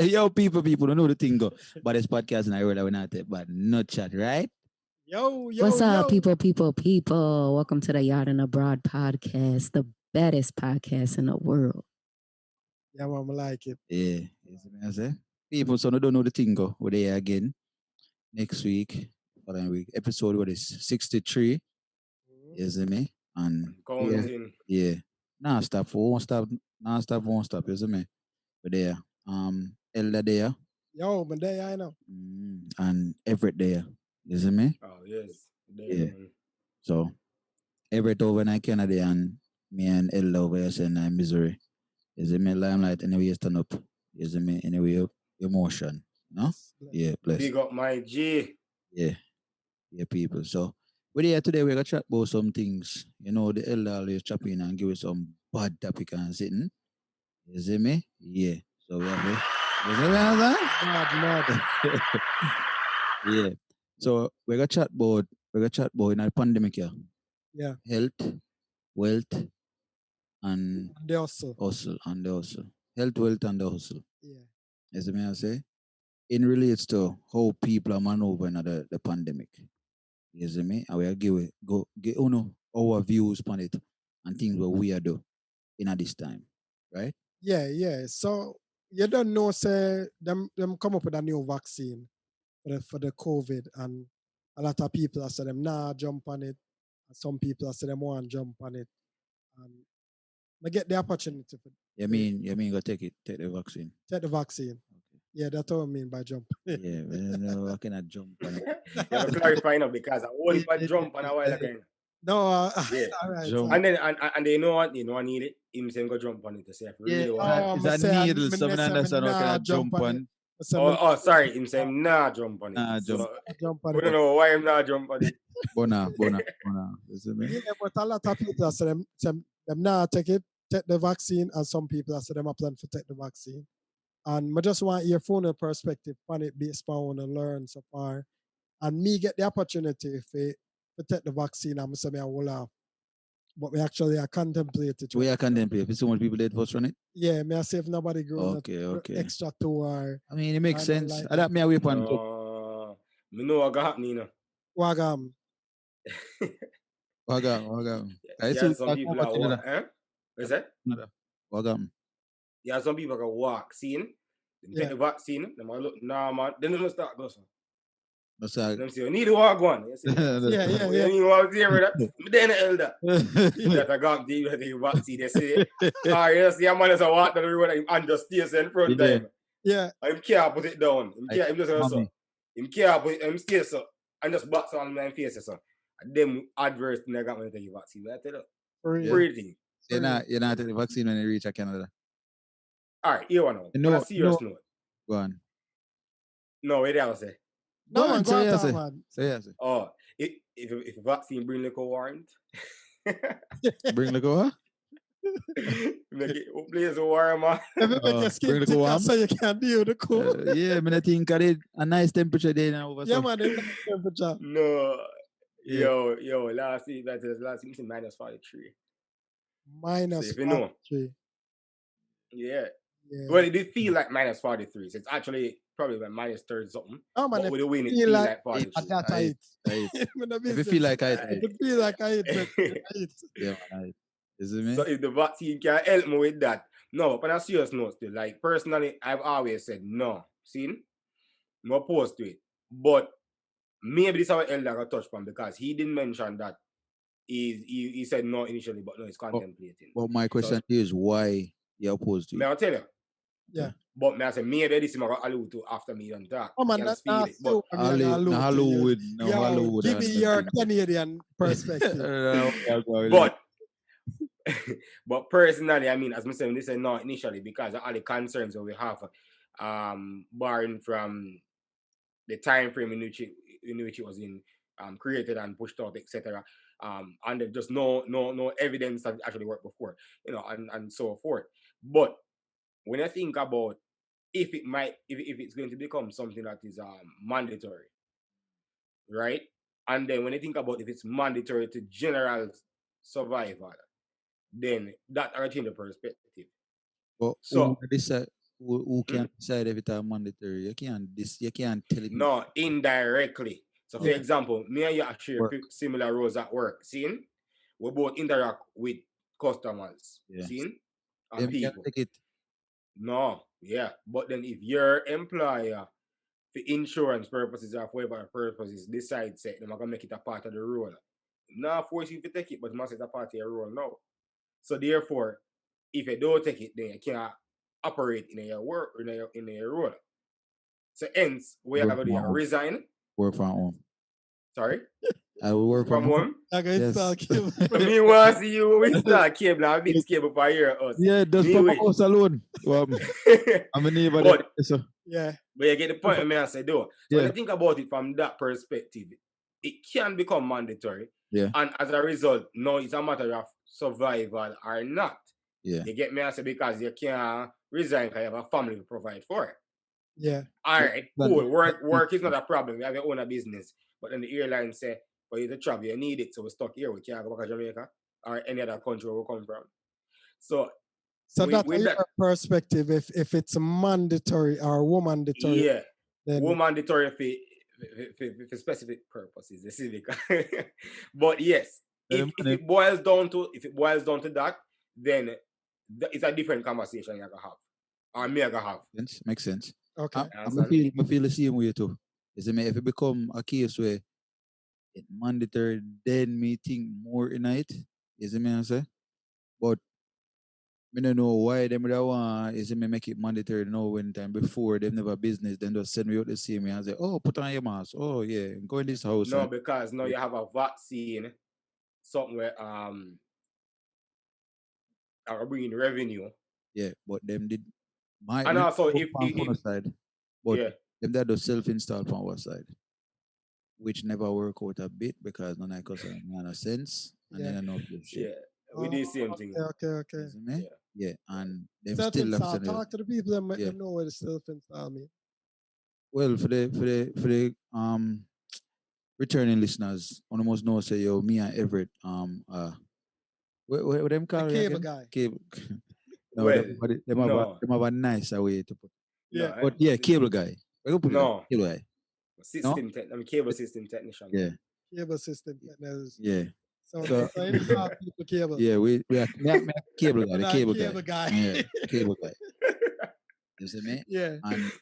Yo, people don't know the thing go. But this podcast and I realize we're not it, but not chat, right? What's up, people? Welcome to the Yacht and Abroad podcast, the baddest podcast in the world. Yeah, man, I like it. Yeah. You see me I say? People so don't know the thing go. We're there again next week. Following week. Episode what is 63. You see me? And Counting. yeah. Nah stop, won't stop. Nah stop, won't stop, you see me? We're there. Elder there. Yo, man, there I know. And Everett there. You see me? Oh, yes. Yeah. So Everett over in Canada and me and Elder over here saying I'm Missouri. You see me? Limelight anyway you stand up. You see me? Anyway emotion. No? Yeah, bless. Big up my G. Yeah. Yeah, people. So we're here today, we're gonna chat about some things. You know, the elder always chop in and give us some bad topic and sitting. You see me? Yeah. So we have you see me? Mad. Yeah. So we're gonna chat about in a pandemic here. Yeah. Health, wealth, and The hustle. and the hustle. Health, wealth, and the hustle. Yeah. As I may say, in relates to how people are maneuvering the pandemic. You see me? And we are give our views on it and things what we are doing in this time. Right? Yeah. So you don't know, say them come up with a new vaccine for the COVID, and a lot of people are say them jump on it. And some people are say them want jump on it. And I get the opportunity for You mean go take the vaccine. take the vaccine. Okay. Yeah, that's what I mean by jump. Yeah, I cannot jump on it. You have to clarify now because I only put jump on a while again. No, Yeah. all right. Jump. And then and they know what I need it. Him saying go jump on it to say if you really want. Is that needle? Something understand what can jump on? Oh, sorry. Him saying nah jump on it. Nah, So, jump on we don't know why I'm not jump on it. Bona. You see me? Yeah, but a lot of people are say them now take the vaccine, and some people are say them are plan to take the vaccine. And I just want your phone perspective on it based on what I learn so far. And me get the opportunity to take the vaccine, I'm saying I will have. But we actually are contemplating. We are contemplating. If so much people did first run it. Yeah, may I say if nobody grow Okay. extra to or I mean, it makes sense. like I me away pan. Me know what happening, you know. Wagam. Wagam. Yeah, some people are walk. What's that? Wagam. Yeah, some people can walk. Seeing them take the vaccine. Them look man. Then they start go. That's all. Them say you need to walk one. Yeah. You need to walk there with that. But then the elder. That I got the vaccine. They say, you see a man as a walk down the road and just stays in front of him. Yeah. Him can't put it down. Him just so. Him can't put him stay so and just box on my face so. And them adverse thing I got when I take the vaccine. I tell you. Pretty. You're not taking the vaccine when you reach Canada. All right, here one now. On a serious note. Go on. No, wait there I say. No, man, say go yes. on, man. Say yes. Oh, if vaccine bring liquor warrant. Bring the go. Make it place a warrant, man. Everybody just keep thinking so you can't deal with the cold. Yeah, I think a nice temperature there now. Yeah, man, the temperature. No. Yeah. Yo, last week it's minus 43. Minus So if you know. 43. Yeah. Yeah. Well, it did feel like minus 43. So it's actually probably like minus 30 something. Oh, man, but with the wind, it feel feel like like 43. at that height. If you feel like I It feel like I eat. Yeah, man. Is it me? So if the vaccine can help me with that. No, but on a serious note still, like personally, I've always said no. See? I'm opposed to it. But maybe this is our elder got touched on because he didn't mention that he said no initially, but no, he's contemplating. But my question is why you're opposed to it? May I tell you? Yeah. But may I say maybe this is what I allude to after me done talk. Oh, man, that's Hollywood. Give me your Canadian perspective. But personally, I mean, as I said, this is not initially because of all the concerns that we have, barring from the time frame in which it was created and pushed out, etc. And there's just no evidence that it actually worked before, and so forth. But when I think about if it's going to become something that is mandatory, right? And then when I think about if it's mandatory to general survival, then that will change the perspective. Well, so who can decide if it's mandatory? You can't tell it. No, indirectly. So, for example, me and you actually Work. similar roles at work. Seeing, we both interact with customers. Yeah. Seeing, and Them can people. take it. No, yeah. But then if your employer, for insurance purposes or for whatever purposes, decides say they're gonna make it a part of the role. Not force you to take it, but must it's a part of your role now. So therefore, if you don't take it, then you can't operate in your work in your role. So hence, we are going to resign. Work from home. Sorry? I will work from home. I can install cable. Me want to see you install cable. I big cable for your house. Yeah, just for my house alone. Well, I'm a neighbor. But, yeah. But you get the point I say though. So when Yeah. you think about it from that perspective, it can become mandatory. Yeah. And as a result, no, it's a matter of survival or not. Yeah. You get me? I say because you can't resign because you have a family to provide for. Yeah. All right, cool. Work is not a problem. You have your own business. But then the airline say, for you to travel, you need it. So we're stuck here. We can't go back to Jamaica or any other country where we come from. So that's your perspective. If it's mandatory or mandatory. Yeah. Then mandatory for specific purposes. But yes, if it boils down to that, then it's a different conversation you're gonna have. Or me gonna have. Makes sense. Okay. I feel the same way too. If it become a case where it's mandatory, then me think more in it. Is it me answer? But I don't know why them would want is me make it mandatory now when time before them never business, then just send me out the same and say, oh, put on your mask. Oh yeah, go in this house. No, because now you have a vaccine, something where are bringing revenue. Yeah, but them did and also if side, but them that does self-install from our side, which never work out a bit because none of us have sense and then enough shit. Yeah, we do the same thing. Okay. Yeah, and them self-install. Talk to the people that them know what self-install mean. Well, for the returning listeners, one must know say yo, me and Everett what them call the cable guy. Cable. No, well, them have a nicer way to put. Yeah, but yeah, cable guy. No, cable guy. Cable system technician. Yeah, cable system technician. Yeah. So install people cable. Yeah, we are cable guy, the cable guy. Yeah, cable guy. You see me? Yeah. And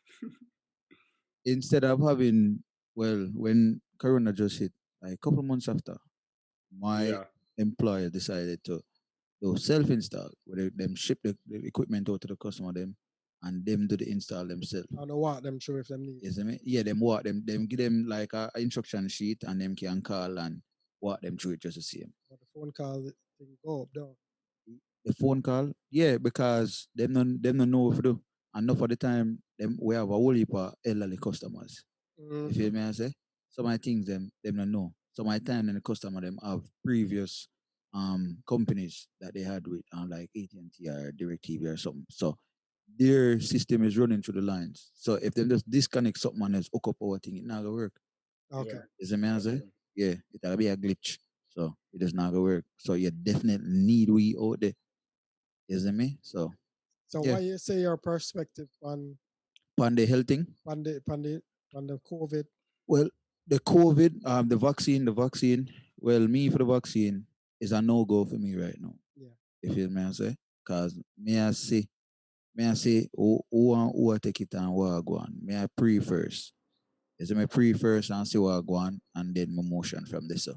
instead of having, when Corona just hit, like a couple months after, my employer decided to do self-install, where them ship the equipment out to the customer them, and them do the install themselves. And walk them through if them need. You see me? Yeah, them walk them give them like a instruction sheet, and them can call and walk them through it just to see them. But the phone call thing go up down. The phone call, yeah, because them don't know what to do. And not for the time, we have a whole heap of elderly customers. Mm-hmm. You feel me? I say some of the things them don't know. Some of the time, then the customer them have previous companies that they had with like AT&T or DirecTV or something. So their system is running through the lines. So if they just disconnect something and just hook up our thing, it not gonna work. Okay. Is it me? I say? Yeah, it'll be a glitch. So it does not gonna work. So you definitely need we out there. Isn't me? So why you say your perspective on the health thing? On the COVID? Well, the COVID, the vaccine. Well, me for the vaccine is a no-go for me right now. Yeah. You feel me? I say? Because me I say who I take it and who I go on. Me I pre first. Is me pre first and see what I go on and then my motion from this. So.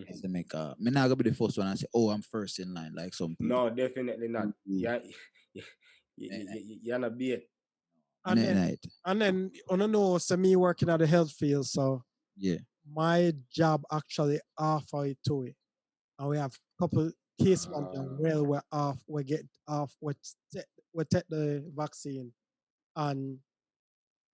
Is to make me not gonna be the first one and say, oh, I'm first in line, like some people. No, definitely not. You're not be it. And then I don't know, so me working at the health field, so yeah, my job actually offer it to it. And we have a couple case managers we're off, we get off, we take the vaccine. And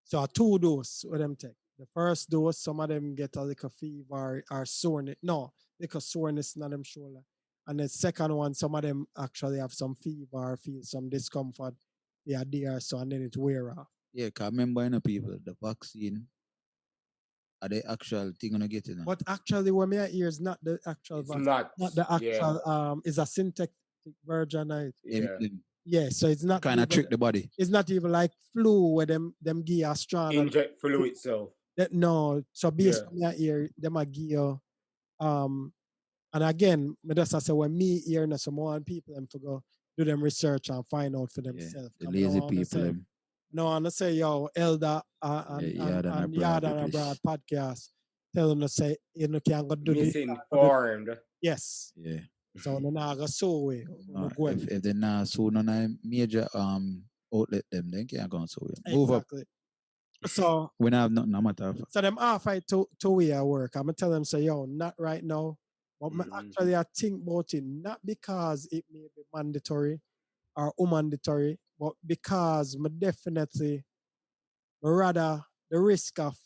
so 2 doses with them take. The first dose, some of them get a little fever or soreness. No, little soreness in them shoulder. And the second one, some of them actually have some fever or feel some discomfort. They are there, so and then it wear off. Yeah, because remember, people, the vaccine are the actual thing gonna get in. But actually, what me hear is not the actual vaccine. Not the actual. Is a synthetic version of it. Yeah. Yeah, so it's not Kind of even, trick the body. it's not even like flu where them give you a strong. Inject flu itself. No, so based Yeah. on your ear, them a give you and again, me just say when me hearing some more people them to go do them research and find out for themselves. The lazy people. Say, no, I say yo, Elder and Yard and Abroad podcast tell them to say you know can go do this. Misinformed. Yes. Yeah. So no na go so way. If they not so no major outlet them, then can't go so way. Move exactly. Up. So we don't have nothing no matter. So them half I to way at work. I'm gonna tell them say yo, not right now. But actually I think about it not because it may be mandatory or unmandatory, but because me definitely rather the risk of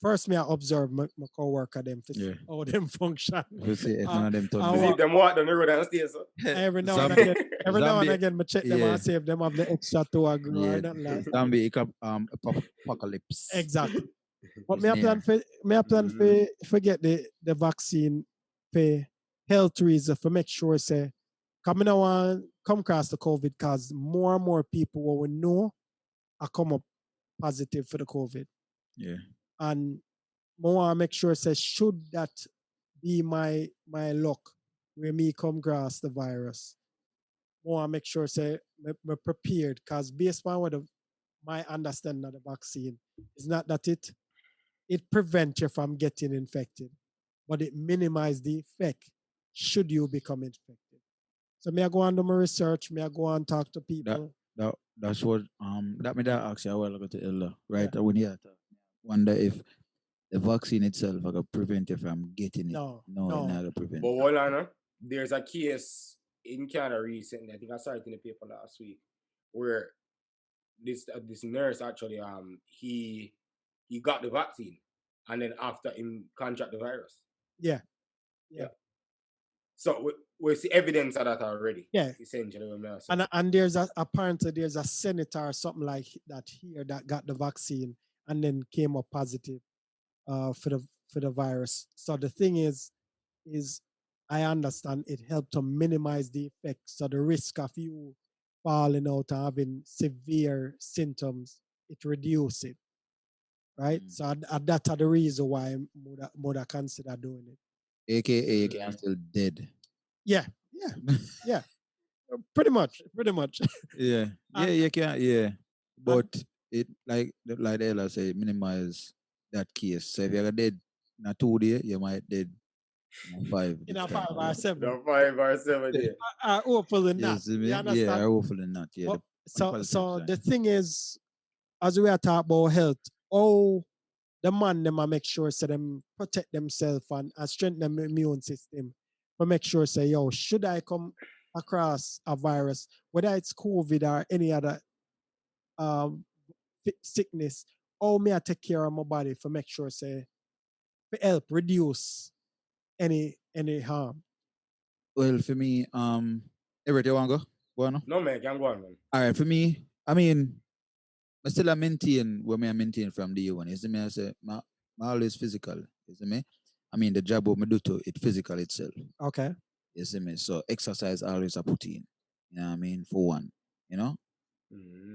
first I observe my co-worker them how them function. You see if none of them turn see if them walk down the road and stay so. Every now and again, I check them and see if them have the extra to agree or not like zombie apocalypse. Exactly. But me I plan for forget the vaccine for health reasons for make sure say coming on come across the COVID because more and more people what we know are come up positive for the COVID. Yeah. And more make sure say should that be my luck where me come across the virus. More make sure say me prepared because based on what my understanding of the vaccine is not that it prevents you from getting infected, but it minimizes the effect should you become infected. So me I go on do my research, me I go on talk to people. That's what that made that ask you a while ago to Ella, right? When you wonder if the vaccine itself will prevent you from getting it. No, it's not gonna prevent. But hold on, there's a case in Canada recently. I think I saw it in the paper last week, where this nurse actually he got the vaccine and then after him contract the virus. Yeah. So we see evidence of that already. Yeah. Essentially, and there's apparently there's a senator or something like that here that got the vaccine and then came up positive for the virus. So the thing is I understand it helped to minimize the effects. So the risk of you falling out and having severe symptoms, it reduces it. Right? So that's the reason why I consider doing it. AKA you can still dead. Yeah. Pretty much. Yeah. You can, But it like Ella say, minimize that case. So if you're dead in a 2 day, you might dead in a 5. In a 5 or 7. In a 5 or 7 day. Hopefully not. Yeah, hopefully not. Yeah. So the thing is, as we are talking about health, the man them make sure so them protect themselves and strengthen them immune system. But make sure say, yo, should I come across a virus, whether it's COVID or any other sickness, may I take care of my body for make sure say to help reduce any harm. Well, for me, Everett, you want to go? Bueno? No, man, can go on, man. All right, for me, I mean, I still maintain what I maintain from the one. You see me, I say, my always physical. You see me? I mean, the job what I do to it physical itself. Okay. You see me? So exercise always I put in. You know what I mean? For one, you know?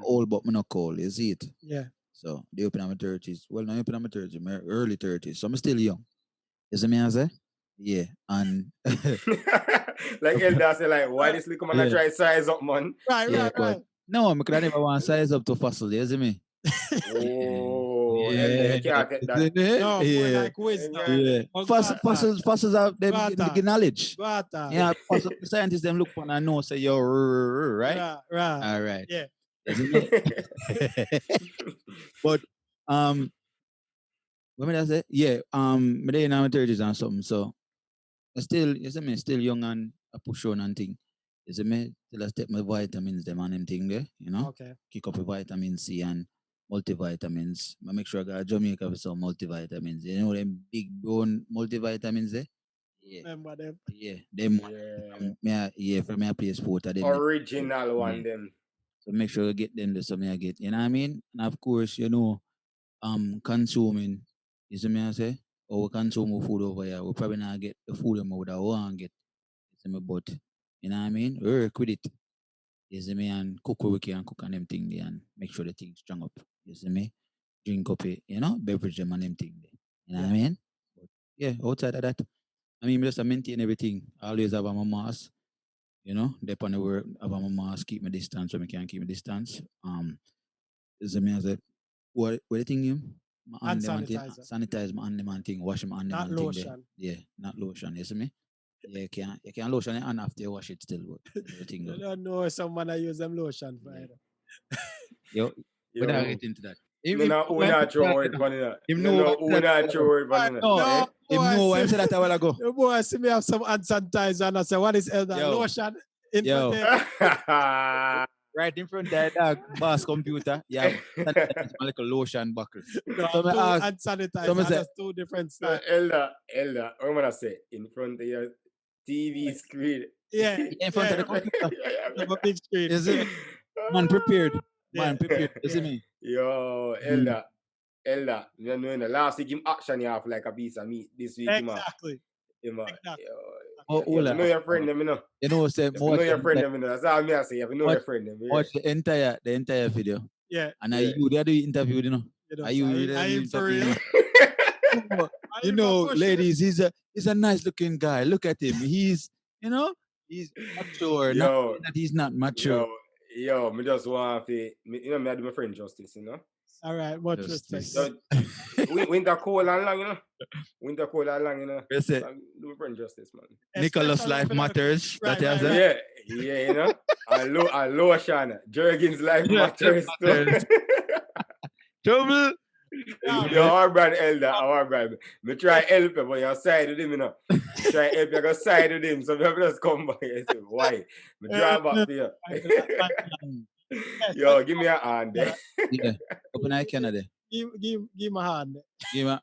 All but me not cold, you see it? Yeah. So they open my 30s. Well, not open my 30s, my early 30s. So I'm still young. You see me, I say? Yeah. And like Elder say, like, why this little man I try size up, man? Right. No, I could never want to size up to fossil, you see me? Oh, Elder, you can't take that. No, more like wisdom. Yeah. Fossils have them the knowledge. Grata. Yeah, fossil scientists them look on and know say yo right? Right. All right. Yeah. But what did I say? Yeah, but they in my 30s and something, so I still, you see me, still young and I push on and thing. You see me, till I take my vitamins, them and them thing there, you know? Okay. Kick up with vitamin C and multivitamins. I make sure I got Jamaica with some multivitamins. You know them big bone multivitamins there? Yeah. Remember them? Yeah, them for me I play sport. Original one them. So make sure you get them there so me I get, you know what I mean? And of course, you know, consuming, you see me I say? Or we consume food over here. We probably not get the food we would want to get. You see me, but you know what I mean? We work with it. You see me? And cook what we can cook and them thing there and make sure the thing strong up. You see me? Drink up it, beverage them and them thing there. You know what I mean? But yeah, outside of that, I mean, just maintain everything. Always have my mask, dep on the work, have my mask, keep my distance when I can keep my distance. You see me? I said, what the thing you? My Hand hand them and thing, sanitizer, sanitize my hand them and thing, wash my hand them not and thing there. lotion. Yeah, not lotion, you see me? Yeah, you can lotion it and after you wash it still, but everything I go. don't know someone I use them lotion for Yeah. either. Yo, we not Yo, get into that. me not who not throw word funny that. Him No, know no, why who I said that not a throw while ago. word funny that. No, No, him know why I said that a while ago. the boy see me have some hand sanitizer and I say, what is elder? Yo. Lotion in Yo. front of Right in front of that dog, boss computer, you have sanitize my little lotion buckle. no, So me two ask, hand sanitizer. so me say, That's two different styles. Elder, what am I say? In front of your TV screen. Yeah, in front of the computer, have a big screen. you see me? Man prepared. Yeah. Man prepared. You see me? Yo, Elder, you know, in the last week him action you have like a piece of meat. This week Exactly. him Exactly. Oh, you hola. know your friend them, you know. You know, say, You know your friend them, you know. That's all me I say. You know your friend them. watch the entire video. Yeah. And Yeah. they do the interview, You know, Are you so really I ain't for interview? real. You know, ladies, he's a nice looking guy. Look at him. He's mature. Not Yo, that he's not mature. me just want to, me I do my friend justice, you know. All right, much respect. Justice. Winter cold and long, you know. Winter cold and long, you know. That's it. Do my friend justice, man. Nicholas Especially life for that- matters. Right, that has right, it. Yeah, you know. And lotion. Jergens life Yeah, matters too. matters. Trouble. Yo, our brand elder, our brand. Me try help him, but you're side with him, you know. Try help you go side with him. So me just come by and say, why? Me drive back to you. Yo, give me a hand there. Yeah. Open eye Canada. Give my hand. Give me.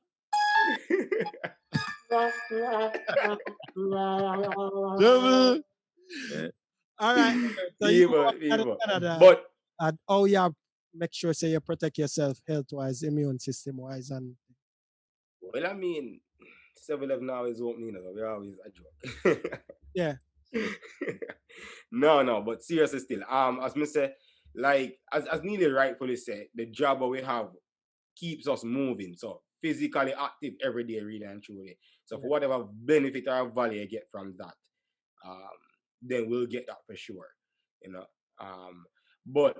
Trouble. All right. So Evil. But and how you make sure say you protect yourself health wise, immune system wise, and well, I mean, 7-Eleven now is opening, so we're always a joke. yeah. No, but seriously still, as me say, like as Neely rightfully said, the job that we have keeps us moving. So physically active every day, really and truly. So for whatever benefit or value you get from that, then we'll get that for sure. You know. But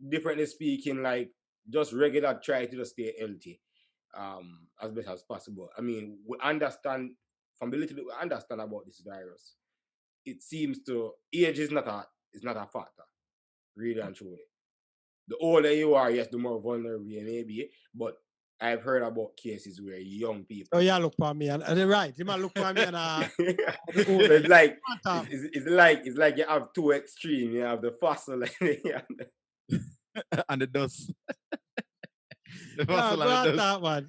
differently speaking, like just regular try to just stay healthy. As best as possible. I mean, we understand from the little bit we understand about this virus. It seems to age is not a factor, really and truly. The older you are, yes, the more vulnerable you may be. But I've heard about cases where young people. Oh yeah, look for me and right. You might look for me and so it's like it's like you have two extremes. You have the fossil And the dust. The yeah, fossil and the dust. that one.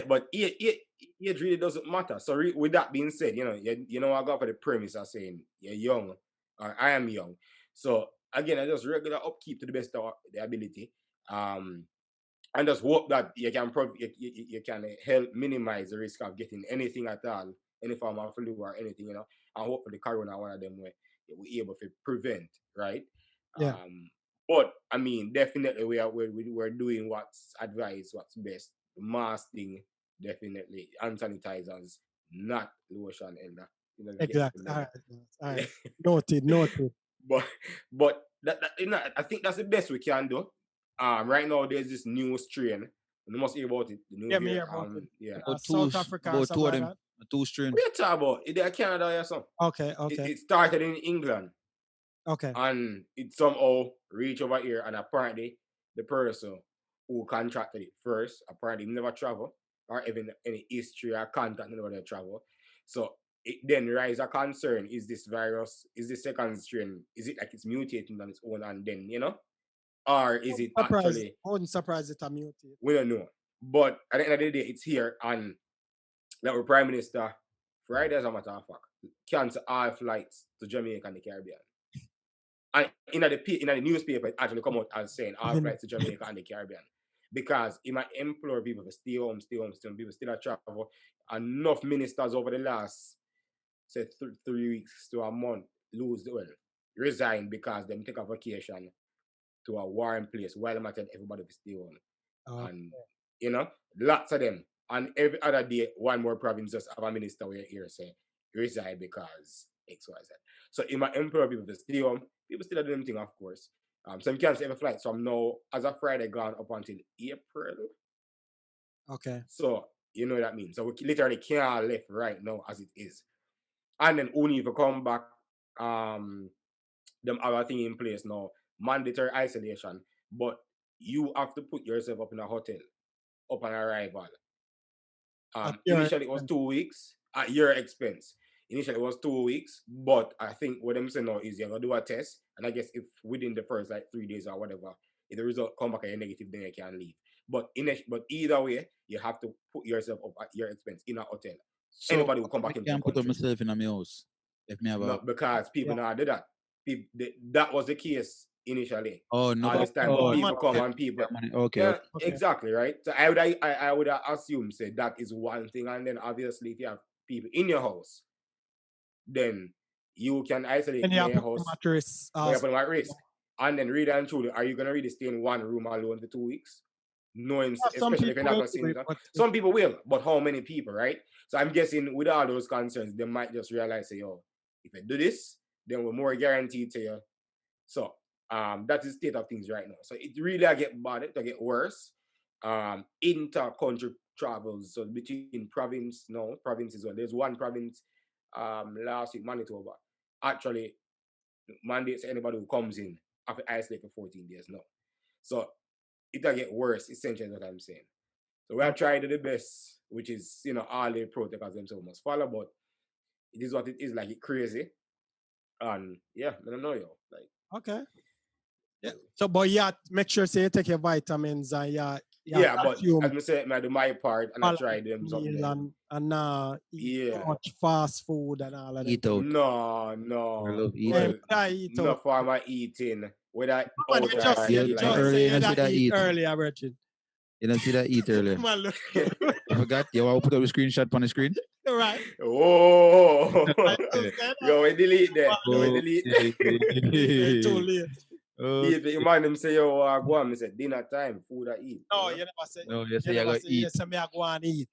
But age really doesn't matter. So with that being said, you know I got for the premise of saying you're young or I am young. So again, I just regular upkeep to the best of the ability. And just hope that you can help minimize the risk of getting anything at all, any form of flu or anything, and hope for the corona one of them where we're able to prevent, right? Yeah. But I mean, definitely we're doing what's advised, what's best. The mask thing, definitely. Hand sanitizers, not lotion, elder. Exactly. All right. Noted. But that I think that's the best we can do. Right now there's this new strain. You must hear about it. The new me hear about it. Yeah. South Africa. About two of them. Like Two strain. What you talking about? Is there Canada or something? Okay. It started in England. Okay. And it somehow reached over here, and apparently the person who contracted it first apparently never travel or even any history or contact never they travel. So it then raises a concern: is this virus, is the second strain, is it like it's mutating on its own, and then or is it actually? I wouldn't surprise it mutated. We don't know. But at the end of the day, it's here, and like our Prime Minister Friday, as a matter of fact, cancel all flights to Jamaica and the Caribbean. And in the newspaper, it actually come out as saying all flights to Jamaica and the Caribbean. Because it might implore people to stay home. People still at travel. Enough ministers over the last, say, 3 weeks to a month resign because them take a vacation to a warm place while I'm at everybody to stay home. Oh, And lots of them. And every other day, one more province just have a minister where here say resign because XYZ. So in my emperor people to stay home, people still do them thing, of course. Some cancel every flight. So I'm now as of Friday gone up until April. okay. So you know what that means. So we literally can't left right now as it is. And then only if you come back, them have a thing in place now, mandatory isolation. But you have to put yourself up in a hotel upon arrival. Initially it was 2 weeks at your expense. Initially it was 2 weeks, but I think what I'm saying now is you're gonna do a test, and I guess if within the first like 3 days or whatever, if the result come back and you're negative, then you can leave. But either way, you have to put yourself up at your expense in a hotel. So Anybody will come back into the can't put country. myself in my house if me have a. Not because people now do that. That was the case initially. Oh no! All this time, but people come and people. Okay. Yeah, exactly right. So I would assume say that is one thing, and then obviously if you have people in your house, then you can isolate And you in have your put house. them at risk. You put them at risk. And then really and truly, are you gonna really stay in one room alone for 2 weeks? Knowing, especially if you're not gonna see it. Some people will, but how many people, right? So I'm guessing with all those concerns, they might just realize, say, yo, if I do this, then we're more guaranteed to you. So that is the state of things right now. So it really get bad, it get worse. Inter-country travels, so between provinces. Well, there's one province last week, Manitoba, actually mandates anybody who comes in have to isolate for 14 days now. So it'll get worse, essentially what I'm saying. So we are trying to do the best, which is, all the protocols themselves must follow, but it is what it is, like, it's crazy. And yeah, I don't know, yo. Like, okay. Yeah. So, but yeah, make sure say you take your vitamins and yeah, but as I say, I do my part and I try them something. And eat too much fast food and all of that. Eat out. No. I eat no out. form of eating. Whether You just eat earlier, Richard. You don't see that eat earlier. I forgot. You want to put up a screenshot on the screen? Right. Oh. Yo, we delete that. Delete that. Too late. If man them say, yo, go on, I say, dinner time, food I eat. No, you never say. No, you say you go eat. You say me I go and eat.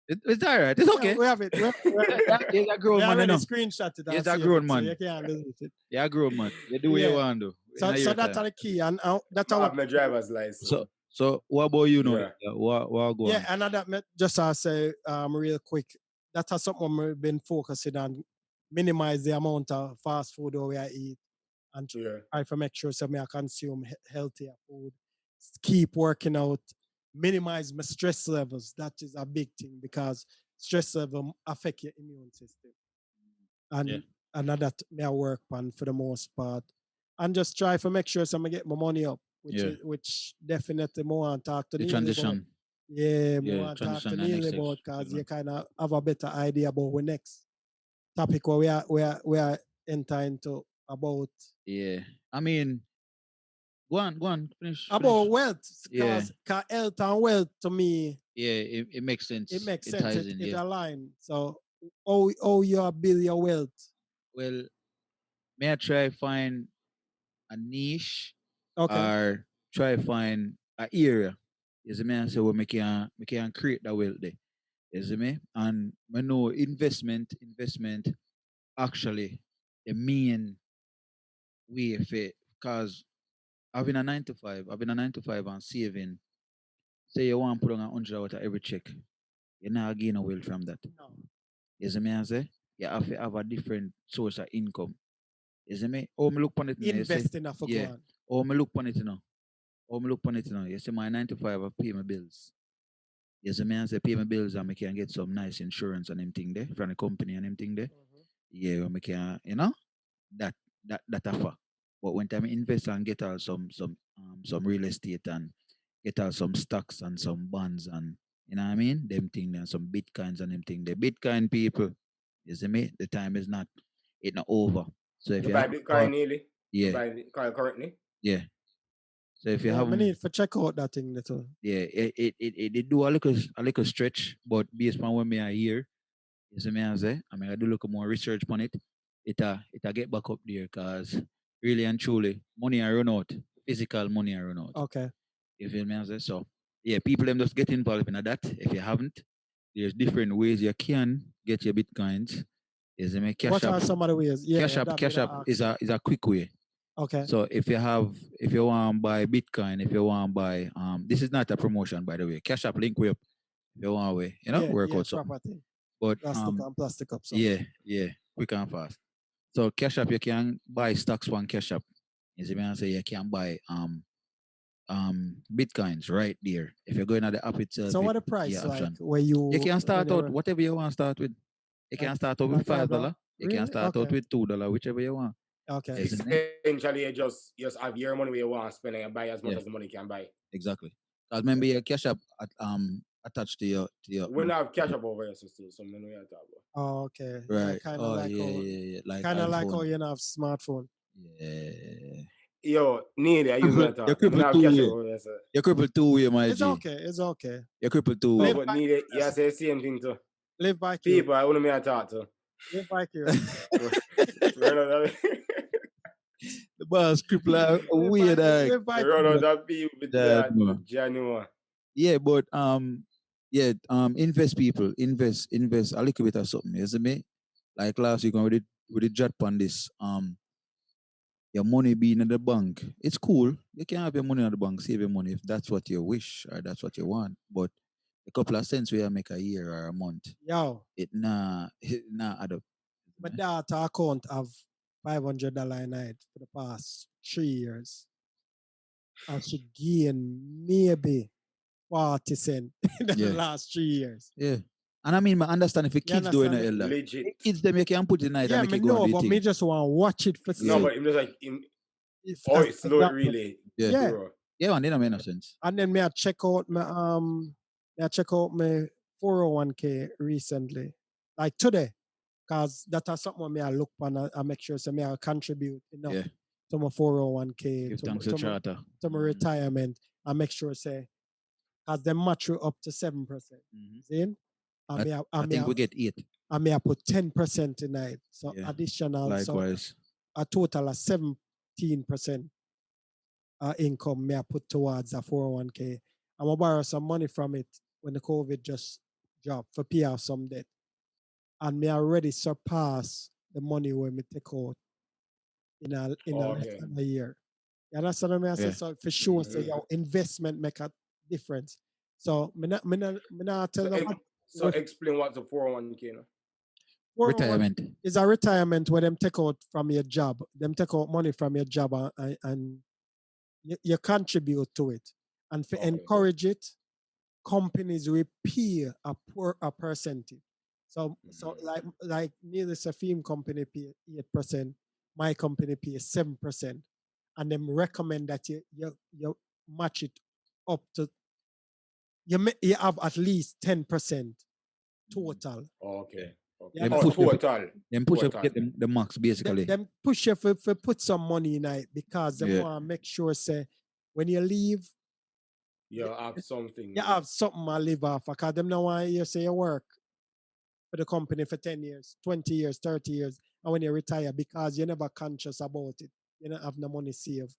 It's all right. It's okay. We have it. You're a grown man, you know. Screenshot it. You're a grown man. So you can't lose it. You're a grown man. You do what you want to do. So that's the key. And that's I our have my driver's license. So what about you know? Yeah. What go on? Yeah, and that just I say real quick. That has something we've been focusing on. Minimize the amount of fast food we eat and try to make sure so I consume healthier food. Keep working out. Minimize my stress levels. That is a big thing because stress level affect your immune system. And that may work on for the most part. And just try to make sure so I get my money up, which definitely more want to talk to the Neil transition. about. Yeah, more want to talk to Neil about because you kind of have a better idea about the next topic where we are entering into about. Yeah, I mean, go on, finish. About wealth, because health and wealth to me. Yeah, it makes sense. It makes sense. Ties in, it aligns. So, how you build your wealth? Well, may I try find a niche, okay, or try find an area. You see me? I say we can create that wealth there. You see me? And we know investment actually the main way for it. Because I've been a 9 to 5. I've been a 9 to 5 and saving. Say you want to put on $100 out of every check. You're not getting a wealth from that. No. You see me? I say you have to have a different source of income. You see me? Oh, me look on it now. Invest enough for yeah. Oh, me look on it now. You see my 9 to 5 I pay my bills. You see me? I say pay my bills and I can get some nice insurance and everything there from the company and everything there. Yeah, I can, that offer. But when time I invest and get out some real estate and get out some stocks and some bonds and you know what I mean? Them thing and some bitcoins and them thing. The Bitcoin people, you see me? The time is not over. So if you buy Bitcoin nearly, yeah, buy Bitcoin currently, yeah. So if you have, I need to check out that thing little. Yeah, it do a little stretch, but based on what me I hear, you see me I say, I mean I do look more research on it. it get back up there because really and truly, money I run out. Physical money I run out. Okay. You feel me? I say so. Yeah, people them just get involved in that. If you haven't, there's different ways you can get your bitcoins. Is it Cash What App? are some of the ways? Yeah, Cash App is a quick way. Okay. So if you want to buy Bitcoin, if you want to buy this is not a promotion by the way. Cash App link way up if you want way, work out something. Property. But plastic up. yeah, quick and fast. So Cash App you can buy stocks on Cash App. You see me I say you can buy bitcoins right there. If you're going at the app itself. So what the price yeah, like option. where you can start out whatever you want to start with. You can start out with $5. You can start out with $2, whichever you want. Okay. Essentially, you just have your money where you want to spend and buy as much as the money can buy. Exactly. Because remember your Cash App attached to your we don't have Cash App over here, so still something we have to talk about. Oh, okay. Right. Kind of like kind of like how you have smartphone. Yeah. Yo, need I use my talk. You're crippled two-way. You're crippled two-way, my It's G. okay. It's okay. You're crippled two-way. But need it. Yeah, say the same thing too. Live back people. I want me to talk to. Live back here. The boss crippled weird. That people with genuine. Yeah, but invest people, invest a little bit of something, you see me? Like last week when we did chat on this, your money being in the bank. It's cool. You can have your money in the bank, save your money if that's what you wish or that's what you want. But a couple of cents we make a year or a month. Yo. It add up. My daughter account have $500 a night for the past 3 years. And she gained maybe 40 cents in the last 3 years. Yeah. And I mean, I understand if the kids doing it, legit. Kids them you can put it in night and make it go on the but thing. me just want to watch it for No, but it was like it's slow really. Yeah, and then I make no sense. And then me I check out my 401k recently. Like today. Because that is something me I look on I make sure so me I contribute enough to my 401k to my retirement. I make sure say because they match you up to 7%. See? I think we get 8. I may put 10% in it. So additional. Likewise. So a total of 17% income may I put towards a 401k. I'm gonna borrow some money from it when the COVID just dropped for pay off some debt. And me already surpass the money when me take out in a less than a year. You understand what I say? So for sure, say your investment make a difference. So me not tell them. So explain what's a 401k now. Retirement. It's a retirement where them take out from your job. Them take out money from your job and you contribute to it. And to encourage it, companies will pay a percentage. So like needless a film company pay 8%, my company pay 7%, and them recommend that you match it up to you have at least 10% total. Okay. Yeah, them push up get the max basically. Them push you for put some money in it because they want to make sure say when you leave you have something. You have something to live off because them now want you say you work for the company for 10 years, 20 years, 30 years, and when you retire because you're never conscious about it. You don't have no money saved.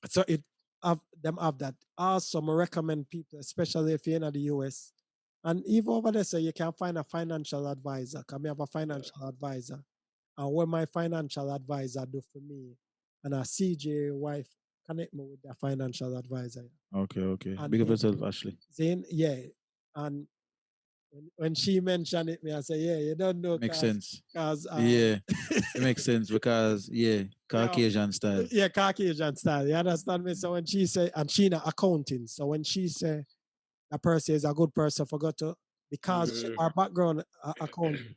So it have that. Also, I recommend people, especially if you're in the US, and even over there, so you can find a financial advisor. Because I have a financial advisor. And what my financial advisor do for me, and a CJ wife connect me with the financial advisor. Okay. Big of yourself, Ashley. Then, and when she mentioned it, I say, you don't know. Makes sense. It makes sense because, Caucasian style. Yeah, Caucasian style. You understand me? So when she say, and she not accounting, so when she say a person is a good person, forgot to, because our background accounting,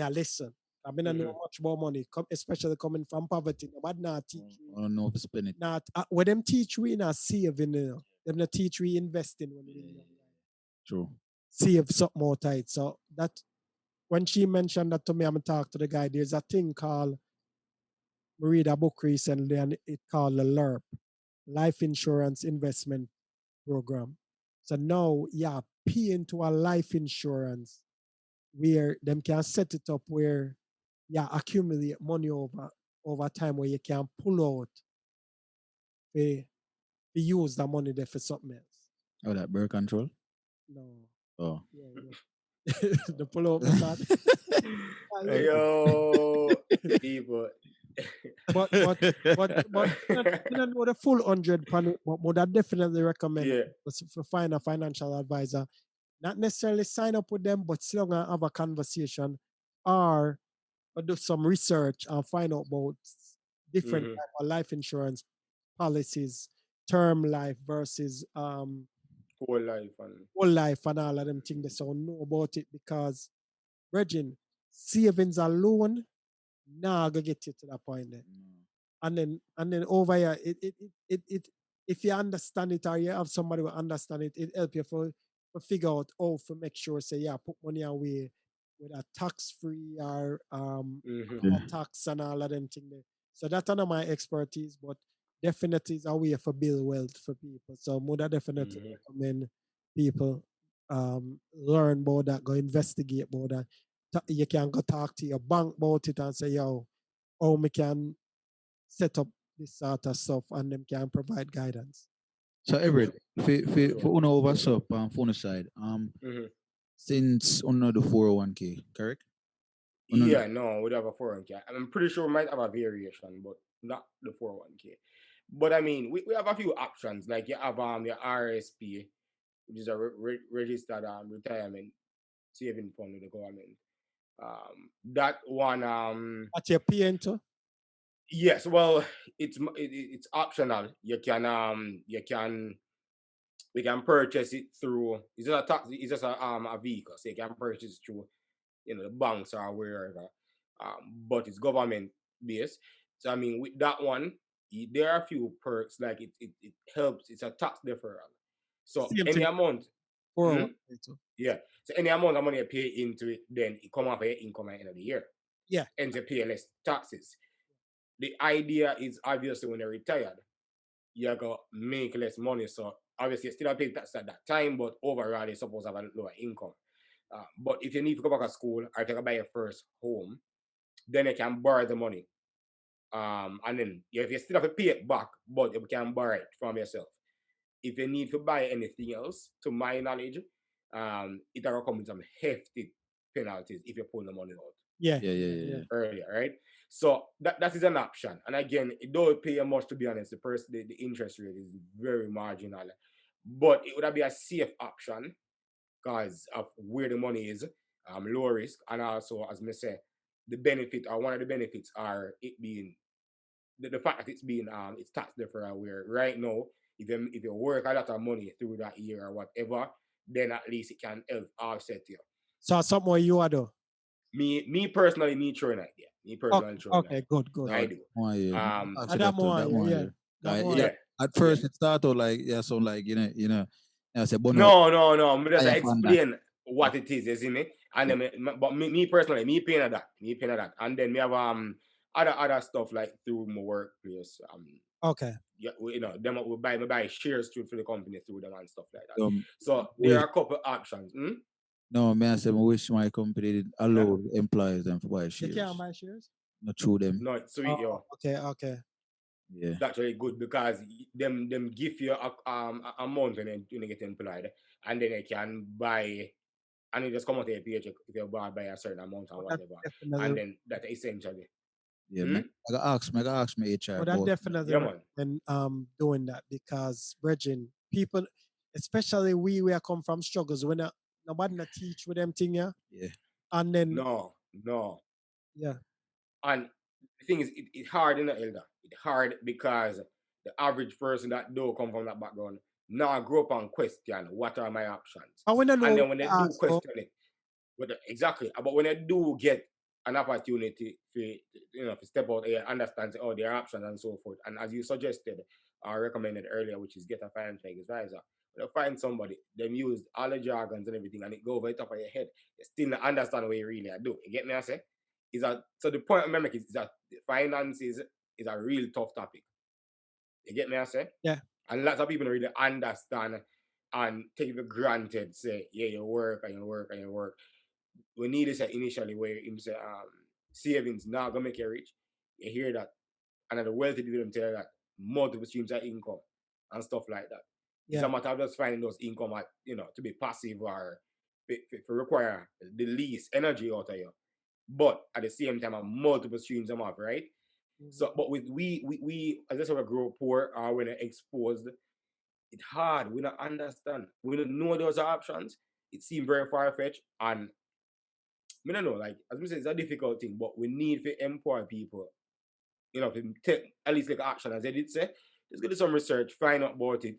I listen. I mean, I know much more money, especially coming from poverty. Nobody not teach me. I don't know if spend it. Not when them teach we not saving, them not teach we investing when we young. True. Save something more tight. So that when she mentioned that to me, I'm talk to the guy. There's a thing called we read a book recently, and it called the LIRP, Life Insurance Investment Program. So now, pay into a life insurance where them can set it up where you accumulate money over time where you can pull out to use the money there for something else. Oh, that birth control? No. Oh. Yeah. The pull out method. Yo, people. but you don't know the full 100 pan it, but would I definitely recommend to find a financial advisor. Not necessarily sign up with them, but still gonna have a conversation or do some research and find out about different type of life insurance policies, term life versus whole life and all of them things. They so know about it because Virgin savings alone now gonna get you to that point there. And then over here, it if you understand it or you have somebody who understand it, it help you for figure out how to make sure say yeah, put money away with a tax free or a tax and all of them things there. So that's not my expertise, but definitely is a way for build wealth for people. So would definitely recommend people learn about that, go investigate about that. You can go talk to your bank about it and say, yo, how we can set up this sort of stuff and them can provide guidance. So Everett, for uno over up on phone side, since uno the 401k, correct? Yeah, no, we don't have a 401k. I'm pretty sure we might have a variation, but not the 401k. But I mean, we have a few options. Like you have your RSP, which is a registered retirement saving fund with the government. That one. At your pay into? Yes, well, it's optional. We can purchase it through. It's just a tax. It's just a vehicle, so you can purchase through the banks or wherever. But it's government based. So I mean, with that one, there are a few perks. Like it helps. It's a tax deferral. So any amount. Yeah. So any amount of money you pay into it, then it come off of your income at the end of the year. Yeah. And you pay less taxes. The idea is obviously when you're retired, you're going to make less money. So obviously you still pay tax at that time, but overall you're supposed to have a lower income. But if you need to go back to school or to buy your first home, then you can borrow the money. And then if you still have to pay it back, but you can borrow it from yourself. If you need to buy anything else, to my knowledge, it will come with some hefty penalties if you pull the money out. Yeah. Earlier, right? So that is an option. And again, it don't pay you much, to be honest. The interest rate is very marginal. But it would be a safe option because of where the money is, low risk, and also, as I say, the benefit or one of the benefits are it being the fact that it's tax deferral, where right now if you work a lot of money through that year or whatever, then at least it can help offset you. So something what you are do? Me personally, me throwing it. Yeah. Me personally throwing okay, good. I do. At first it started like so like I said, no. I'm just explain what it is, you see me? And then but me personally, me paying that. And then me have other stuff like through my workplace. Okay. Yeah, them we buy shares through for the company through them and stuff like that. So there are a couple options. No, man, I said I wish my company did allow employees them to buy shares. They can't buy shares? Not through them. No, it's sweet, yo. Okay. Yeah. It's actually good because them give you a amount and then you get employed, and then you can buy, and it just come out of your paycheck if you buy a certain amount or whatever, and then that essentially. Yeah, man. I got ask me HR. But I definitely doing that because Virgin people, especially we are come from struggles when nobody not teach with them thing, yeah. And then no. Yeah. And the thing is, it's hard in the elder. It's hard because the average person that don't come from that background now grow up and question what are my options. And then when they do question it, exactly. But when they do get an opportunity to step out here, understand all their options and so forth, and as you suggested or recommended earlier, which is get a financial advisor. When you find somebody, them use all the jargons and everything, and it go over the top of your head, you still not understand what you really are doing. You get me? I say. So the point I'm making is that finances is a real tough topic. You get me? I say? Yeah. And lots of people don't really understand and take it for granted. Say, yeah, you work and you work and you work. we need this initially where him say savings not gonna make you rich. You hear that, and then the wealthy people them tell you that multiple streams of income and stuff like that. It's a matter of just finding those income at, to be passive or to require the least energy out of you. But at the same time, multiple streams of up, right? So, but with we as I said, we grow poor or when they're exposed, it's hard. We don't understand. We don't know those options. It seems very far fetched, and I don't know. Like as we say, it's a difficult thing, but we need to empower people. To take at least like action, as I did say. Just do some research, find out about it.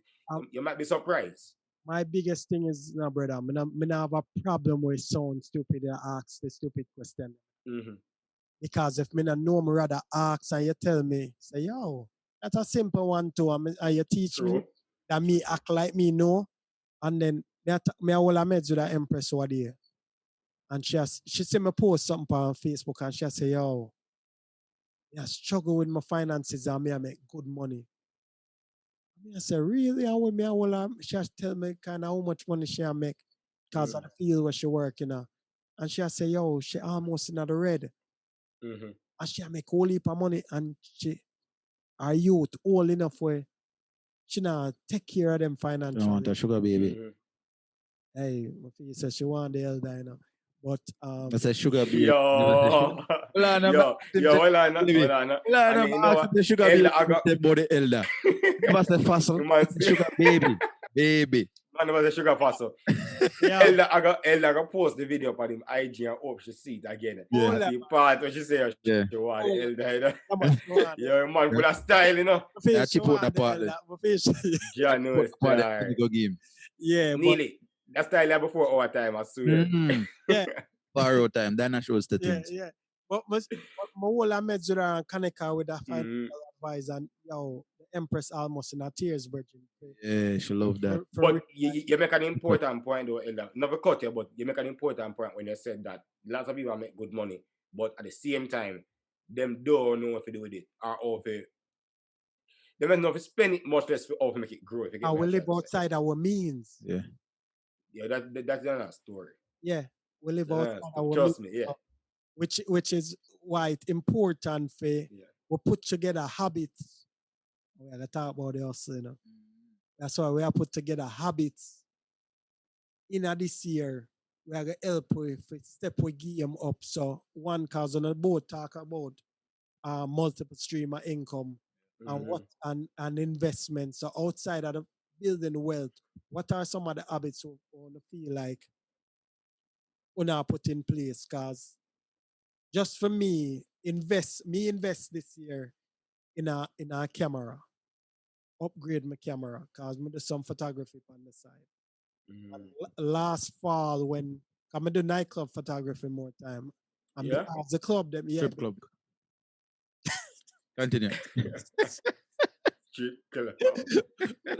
You might be surprised. My biggest thing is, no, brother, I have a problem with sound stupid and ask the stupid question. Mm-hmm. Because if me not know, me rather ask and you tell me, say, yo, that's a simple one too. And you teach me that me act like me know. And then me I will meds with the Empress over there. And she see me post something on Facebook and she say, yo, I struggle with my finances and me I make good money. I say, really? How me I will she tell me kind of how much money she make because of the field where she work, And she say, yo, she almost in the red. Mm-hmm. And she make whole heap of money and our youth old enough where she not take care of them financially. Don't want a sugar baby. Mm-hmm. Hey, my fee says she want the elder, But that's a sugar baby. Yo, hold on. I mean, the sugar baby about the elder. Never say fossil. Sugar baby. Man, was a sugar fossil. Elder, I got post the video on him IG and hope she see it again. Yeah. I see part when she say she want the elder. Yeah, man, full of style, Yeah, chip out the part. Yeah, nearly. That style there before our time, I swear. Yeah. Borrow time. Then I shows the things. Yeah. But my whole I met Zura and Kaneka with that financial advice and the Empress almost in her tears, Virgin. Yeah, she loved that. But you make an important point though, Elder. Never cut you, but you make an important point when you said that lots of people make good money, but at the same time, them don't know what to do with it or how to. They don't know if to spend it much less for how to make it grow. I will live outside our means. Yeah. Yeah, that's another story. Yeah, we live outside our trust means. Me, yeah. Which is why it's important for we put together habits. We gotta talk about it also, That's why we have put together habits. In this year, we are gonna help with step we game up. So one cause on the board talk about multiple stream of income and what and investment. So outside of the building wealth, what are some of the habits we want to feel like we now put in place? Cause just for me invest this year in a camera, upgrade my camera because I do some photography on the side. Last fall when I do nightclub photography more time, and because the club them strip club. Continue. Strip club.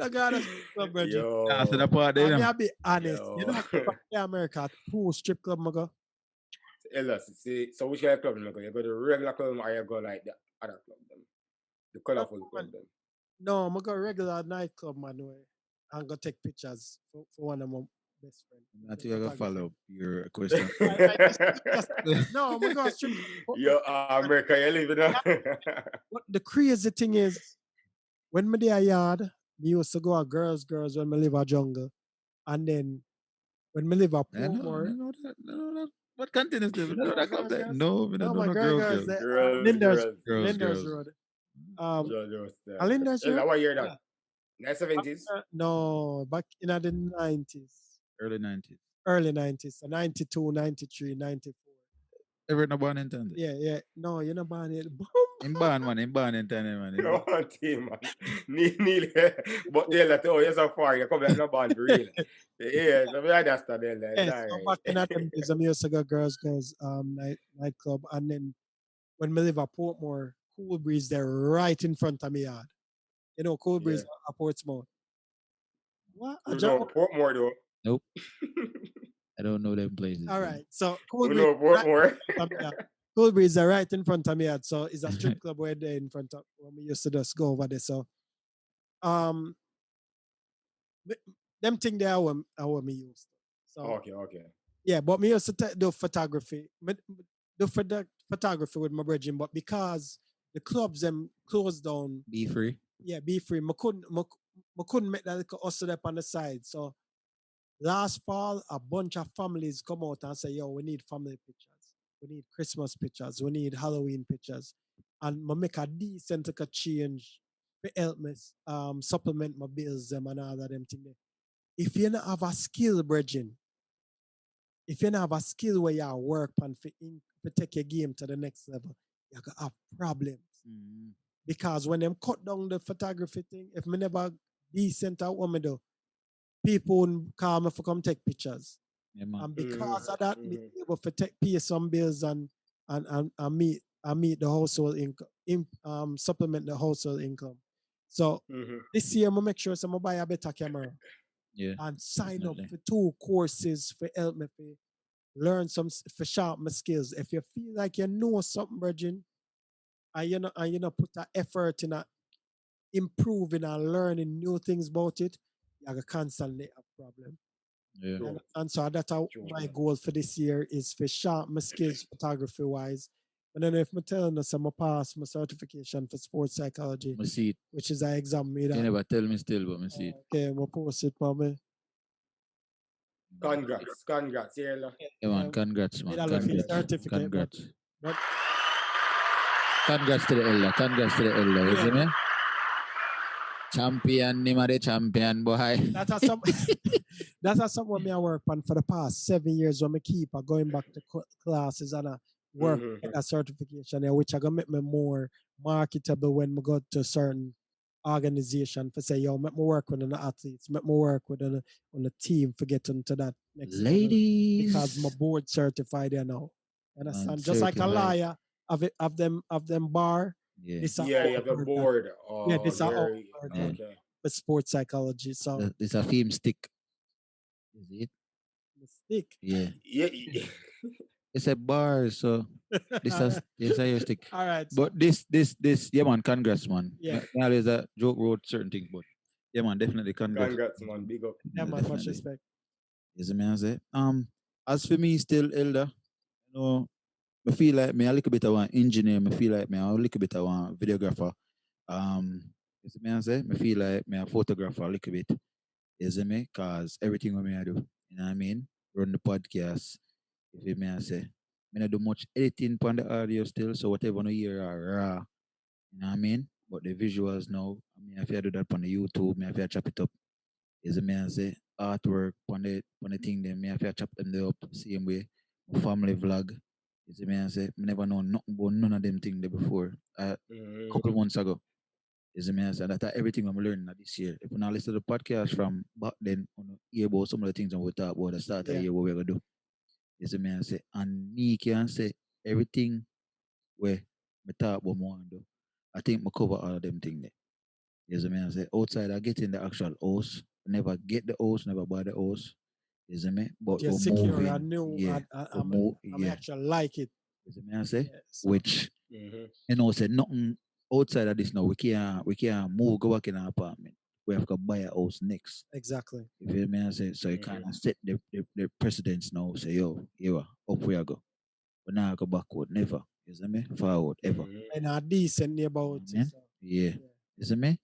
I got a strip club, Yo. The part there. I'll be honest. Yo. In America, who strip club I go? See, so which kind of club you go? You go to the regular club or you go like the other club them? The colorful club them? No, I'm go regular nightclub, man. I'm gonna take pictures for one of my best friends. I think I gotta follow up your question. No, I'm gonna strip. Yo, America, you live in What the crazy thing is, when me there yard, me used to go a girls when me live a jungle, and then when me live a Portmore. I know that. What continent is there? No, that club there. No, we don't my know girls. Girls. Linders Road. Linders Road. What year that? 70s? No, back in the 90s. Early 90s. So 92, 93, 94. Ever not born in Tanzania? Yeah. No, you're not born yet. I'm born in Tanzania, man. No, team, man. Nearly. But they're like, oh, you're so far. You're coming not born for real. Yeah, so I understand that. Yes, so back in that time, I used to go girls nightclub. And then when we live at Portmore, Cool Breeze, they're right in front of me yard. You know, Cool Breeze at Portsmouth. What? No, Portmore, though. Nope. I don't know them places. All right. So Cool Breeze. No, Portmore. Cool Breeze are right in front of me. So it's a strip club where they're in front of when we used to just go over there. So them thing there are what me used to. So okay. Yeah, but me used to do photography. Do photography with my brethren, but because the clubs them closed down, Be free. yeah, be free. I couldn't make that little hustle up on the side. So last fall, a bunch of families come out and say, yo, we need family pictures. We need Christmas pictures. We need Halloween pictures. And I make a decent like, change to help me supplement my bills them and all of them things. If you don't have a skill, brethren, if you don't have a skill where you work on to take your game to the next level, you're going to have problems. Mm. Because when them cut down the photography thing, if me never decent at what me do, people wouldn't call me for come take pictures. Yeah, man. And because of that, me able to pay some bills and meet the household income, supplement the household income. So this year, I make sure I buy a better camera. Yeah. And sign definitely. up for 2 courses for help me for learn for sharp my skills. If you feel like you know something, Virgin, and you know put that effort in improving and learning new things about it, you're gonna constantly have problem. Yeah. And so that's how my goal for this year is for sharp my skills photography wise. And then if I'm telling us I'm pass my certification for sports psychology, I see it. which is an exam made You that. never tell me still, but I see it. Okay, I'm gonna post it, mommy. Congrats, yeah. Yeah, man. Congrats, man. It a Congrats. certificate, Congrats. but Congrats to the elder. Congrats to the elder. You see me? Champion, name of the champion, boy. That's something me I work on for the past 7 years when I keep going back to classes and I work get that certification there, which I gonna make me more marketable when I go to a certain organization for say, yo, make me work with the athletes, make me work with on the team for getting to that next Ladies. level. Because my board certified there now. Understand? Man, Just like a certified. liar of them bar. Yeah. You have a board. Yeah, this are all okay. for sports psychology. So This a film stick. Is it? the stick. Yeah. Yeah. It's a bar, so this is your stick. All right. But this, yeah, man, congrats, man. Yeah. Now there's a joke wrote certain things, but yeah, man, definitely congrats. Congrats, man. Big up. Yeah, man, much respect. Yes, man, I say. As for me, still elder, you know, I feel like me a little bit of an engineer. I feel like me a little bit of a videographer. You see me I say? I feel like me a photographer a little bit. You see me? Cause everything what me I do, you know what I mean? Run the podcast. You feel me I say? Me not do much editing on the audio still, so whatever no hear are raw. You know what I mean? But the visuals now, I mean if I do that on the YouTube, me if I chop it up. You see me I say? Artwork on the thing then me if I chop them there up same way. My family vlog. You see me I say? Me never know nothing about none of them things there before. A couple months ago. You see me I say? That's everything I'm learning this year. If you not listen to the podcast from back then, hear about some of the things that we talk about at the start of the year what we're gonna do. You see me I say? And me can say everything where me talk about more and do. I think me cover all of them things there. You see me I say? Outside I get in the actual house. Never get the house, never buy the house. You see me? But you're we're secure. moving. I knew. Yeah. I actually like it. You see me I say? Yes. Which you know say nothing outside of this now. We can't move go back in our apartment. We have to buy a house next. Exactly. You feel me? I say so you kind of set the precedence now. Say yo, up we go. But now I go backward, never. You see me? Forward, ever. And a decent about it. So. Yeah. You see me?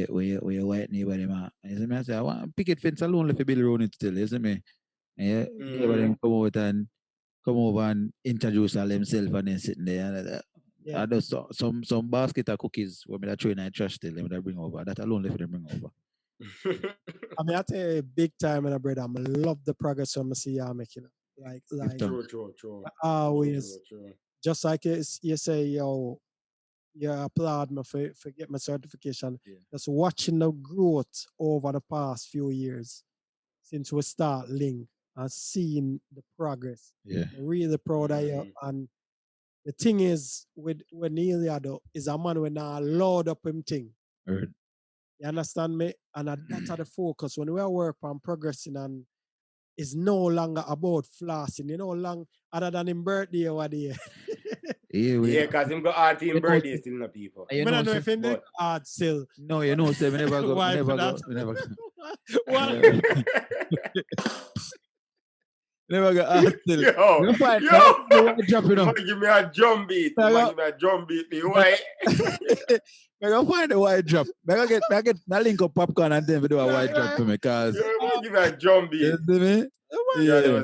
Where you white neighbor them are. You see me? I say I want picket fence alone if you build around it still. You see me? Yeah. Neighbor them come over and introduce all themselves and then sitting there and I do some basket of cookies when I throw in a trash still, let me bring over. That alone let them bring over. I mean, I tell you, big time in a bread. I love the progress I'm see y'all making. Like true. Always, just like you say, yo, you applaud me for get my certification. Yeah. Just watching the growth over the past few years since we start Link and seeing the progress. Yeah. I'm really proud of you. And the thing is, with Neil Yado, is a man when I load up him thing. Heard. You understand me? And that's the focus. When we work on progressing and it's no longer about flossing, you know, long other than him birthday or day. Yeah, because him got hard for him birthday still no people. I don't know if him did hard still. No, you know, say we never go. Why we never for go. that? We never go. Why? Never got asked till. Yo, You find yo. the white drop, you know. Man, give me a drum beat. I Man, got- give me a drum beat. Me why? I go find the white drop. I get my link up popcorn and then we do a white drop for me, cause Yeah, man, give me a drum beat. you see me? Yeah,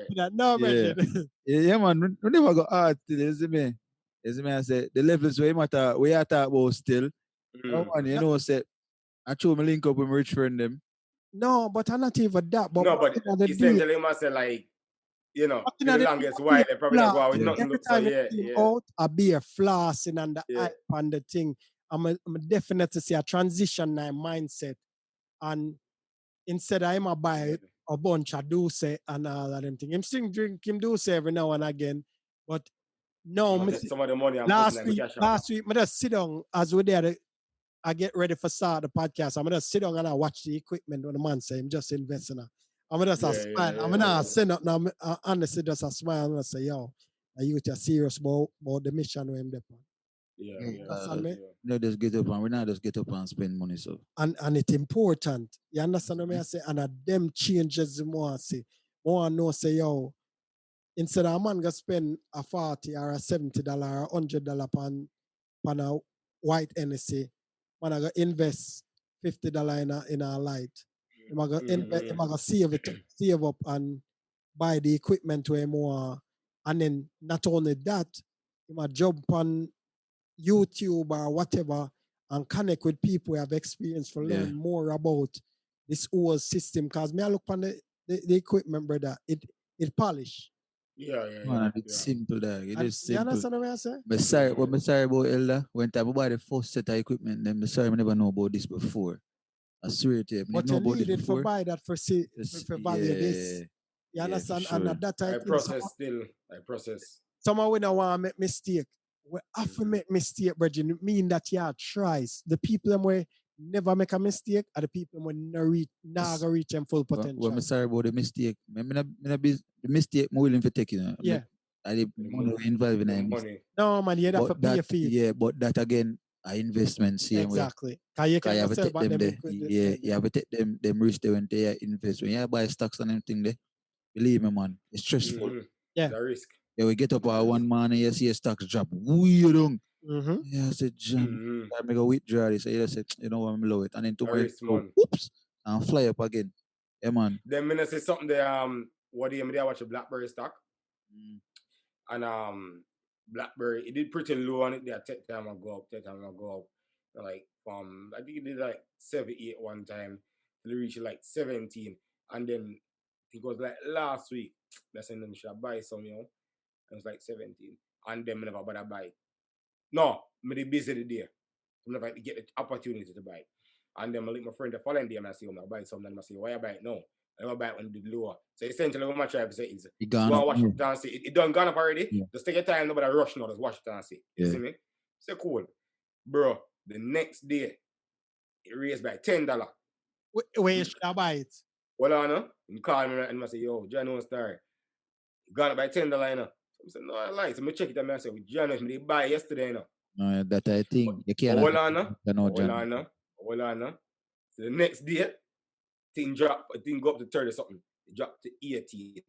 Yeah. No, Yeah. Bridget. Yeah, man. We never got hard till you see me. You see me, I say the levels where matter we are talk about still. Oh man, you know say I show me link up with my rich friend them. No, but I'm not even that. But No, but the day, essentially, you must say like, you know, back for in the the longest day, while they probably not go out with Yeah. nothing. every So time yeah, it came yeah. out, I be a flossing and the Yeah. hype and the thing. I'm definitely see a transition in mindset. And instead I'm a buy a bunch of Douce and all of them things. I'm still drink him Douce every now and again. But no, I'ma take some of the money and put in the cash out. last week, I just sit down as we there. I get ready for start the podcast. I'm gonna sit down and I watch the equipment when the man say I'm just investing. I'm gonna just a smile. I'm gonna send up now. Honestly, just a smile. I'm gonna say, yo, are you serious about the mission with him there? Yeah. No, just get up and we not just get up and spend money. So And it's important. You understand what I say? And them changes more I say. More know say, yo, instead of a man gonna spend a $40 or a $70 or $100 on a white NSA, man I gonna invest $50 in a light. I'm gonna save up and buy the equipment where more. And then not only that, you might jump on YouTube or whatever and connect with people who have experience for learn more about this whole system. Because me I look on the equipment, brother, it polish. man, it's simple that. It is simple. You understand what I say? But sorry, what I'm sorry about Elder, when time about the first set of equipment, then I'm sorry I never know about this before. I swear to you, I But know you about need this it for before. buy that for value this. You understand? And at that time, I process still. I process. Someone we don't want to make mistake. We have to make mistake, but it mean that you tries. The people them way never make a mistake are the people when not reach them full potential. Well, I'm sorry about the mistake. The mistake I'm willing to take, you know. Yeah. I did money involved in it. Money. No, man, you have to pay a fee. Yeah, but that again, a investment same exactly. way. You can have to sell take back them them. Yeah, you have to take them risk there when they invest. When you buy stocks and everything there, believe me, man, it's stressful. Yeah. The risk. Yeah, we get up one morning, you see a stocks drop. Weird. Yeah, I said, John, I make a withdraw this. So you said, you know what, I'm low it. And then tomorrow, whoops, and fly up again. Yeah, man. Then when I say something there, what do you watch a BlackBerry stock? And BlackBerry, it did pretty low on it there. Take time I go up. Like I think it did like 7, 8 one time. It reached like 17. And then it was like last week. That's when them should buy some, you know. It was like 17. And then I never bother buy. No, I'm busy the day. I never get the opportunity to buy. And then I link my friend the following day and I say, I buy something. And I say, why I buy it now? I never buy it when it did lower. So essentially what I try to say is go and watch it and see. It done gone up already. Yeah. Just take your time, nobody rush now, just watch it and see. You see me? Say cool. Bro, the next day it raised by $10. Where should I buy it? Well on no? You call me and I say, yo, John no star. Gone up by $10, you know. So I said, no, I like. So I check it and I say, John, I buy yesterday, you know. No, that I think you can't. Hold on. So the next day, thing go up to 30 something. It dropped to 18.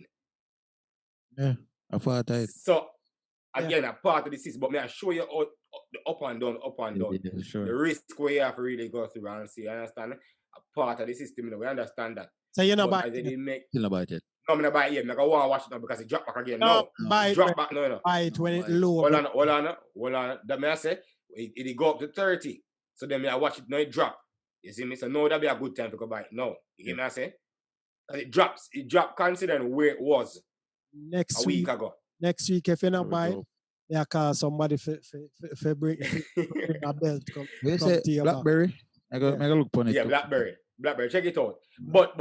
Yeah, I thought that. So again, a part of the system, but may I show you all the up and down. Yeah, sure. The risk where you have to really go through and see. I understand a part of the system, you know, we understand that. So you're not about it. Still about it. No, I'm not buy it yet. I go want to watch it now because it dropped back again. No, buy it drop back now, you know. Buy it when it's low. Hold on. That may I say it go up to 30. So then I watch it now it drop. You see me? So no, that'd be a good time to go buy it. No. You get me I say? It dropped considering where it was next a week ago. Next week, if you not buy it, you call somebody for bring a belt. You say BlackBerry? I got look on it. Yeah, BlackBerry. Check it out. But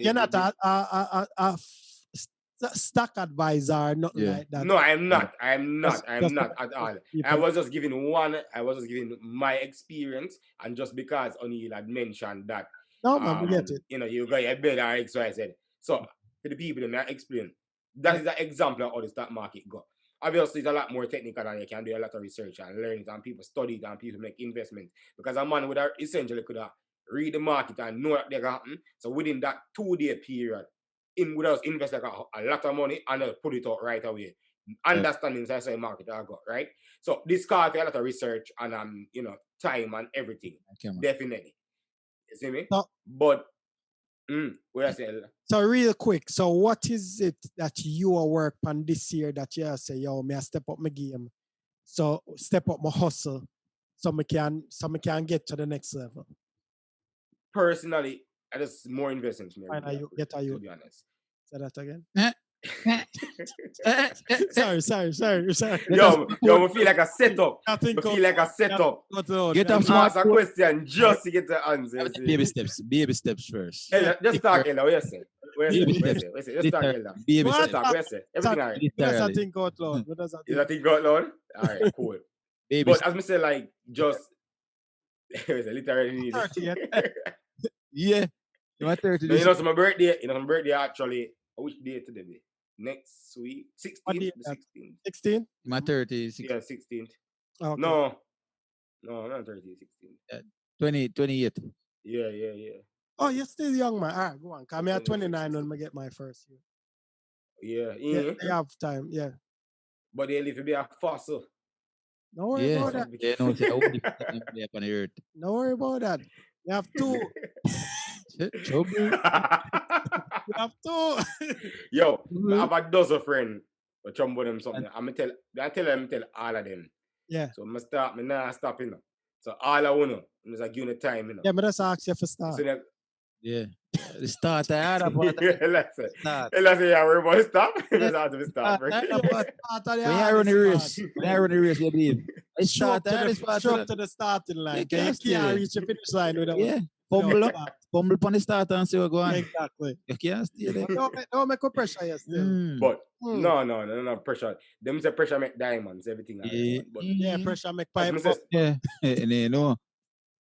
you're not a stock advisor, not like that. No, I'm not at all. I was just giving my experience, and just because O'Neill had mentioned that. No, man, we get it. You know, you got a better XYZ. So for the people that I explain, that is an example of how the stock market go. Obviously, it's a lot more technical and you can do a lot of research and learn it and people study it and people make investments. Because a man would have essentially could have read the market and know that they happen. So within that 2-day period, would us invest like a lot of money and put it out right away. Understanding that's the market I got, right? So this call for a lot of research and time and everything. Definitely. You see me? So, but what I say? So real quick, so what is it that you are work on this year that you say, yo, may I step up my game? So step up my hustle so I can get to the next level. Personally, I just more investments. To be honest. Say that again. sorry. Yo, I feel like a setup. I feel like a setup. Get up, ask a question just to get the answer. Baby steps first. Hey, just talk, Ella. What you say? Just talk, Ella. Baby Just steps. talk. What you say? Everything alright. What does that think out loud? What does that Is that thing out loud? Alright, cool. But as me say, like, just literally. 30 yet? Yeah. You're 30. No, it's my birthday. My birthday actually. Which day today be? Next week? 16th? 16th. 16? My 30. Yeah, 16th. Okay. No, not 30, 16th. 28. Yeah. Oh, you're still young, man. All right, go on. Because I'm at 29 when I get my first year. Yeah. You have time, yeah. But they live to be a fossil. Don't worry about that. Yeah, no, I won't be up on the earth. Don't worry about that. You have two. Trouble. You have two. Yo, I have a dozen friends. But chumbo them something. I tell all of them. Yeah. So I'm not stopping. So all I want to, I'm just give you time. Yeah, but that's ask you for start. So then, yeah. The start, I had about let's say, yeah, we're about to stop. Let's have to stop. When I run the race, you believe. I start to the starting line. You can't reach the finish line without. Fumble upon the start and see what go on. Exactly. You can't stay there. Don't make a pressure, yes. But no pressure. Them say pressure make diamonds, everything. Yeah, pressure make pipe. Yeah, no.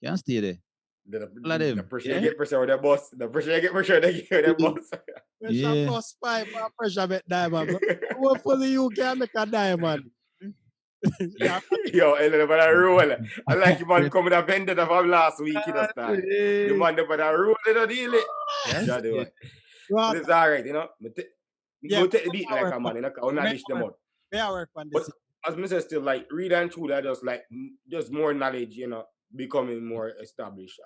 Can't stay there. The pressure you get pressure with the boss. The pressure you get pressure they get with the boss. Pressure bust pipe and pressure make diamond. Hopefully you can make a diamond. Yo, but I roll. I like you man coming up ended up from last week in the start. The man but I roll it deal it. Yes. But it's alright, Go take the beat like a man, I'll not dish them out. But as I say, still like read and through that just more knowledge, becoming more established.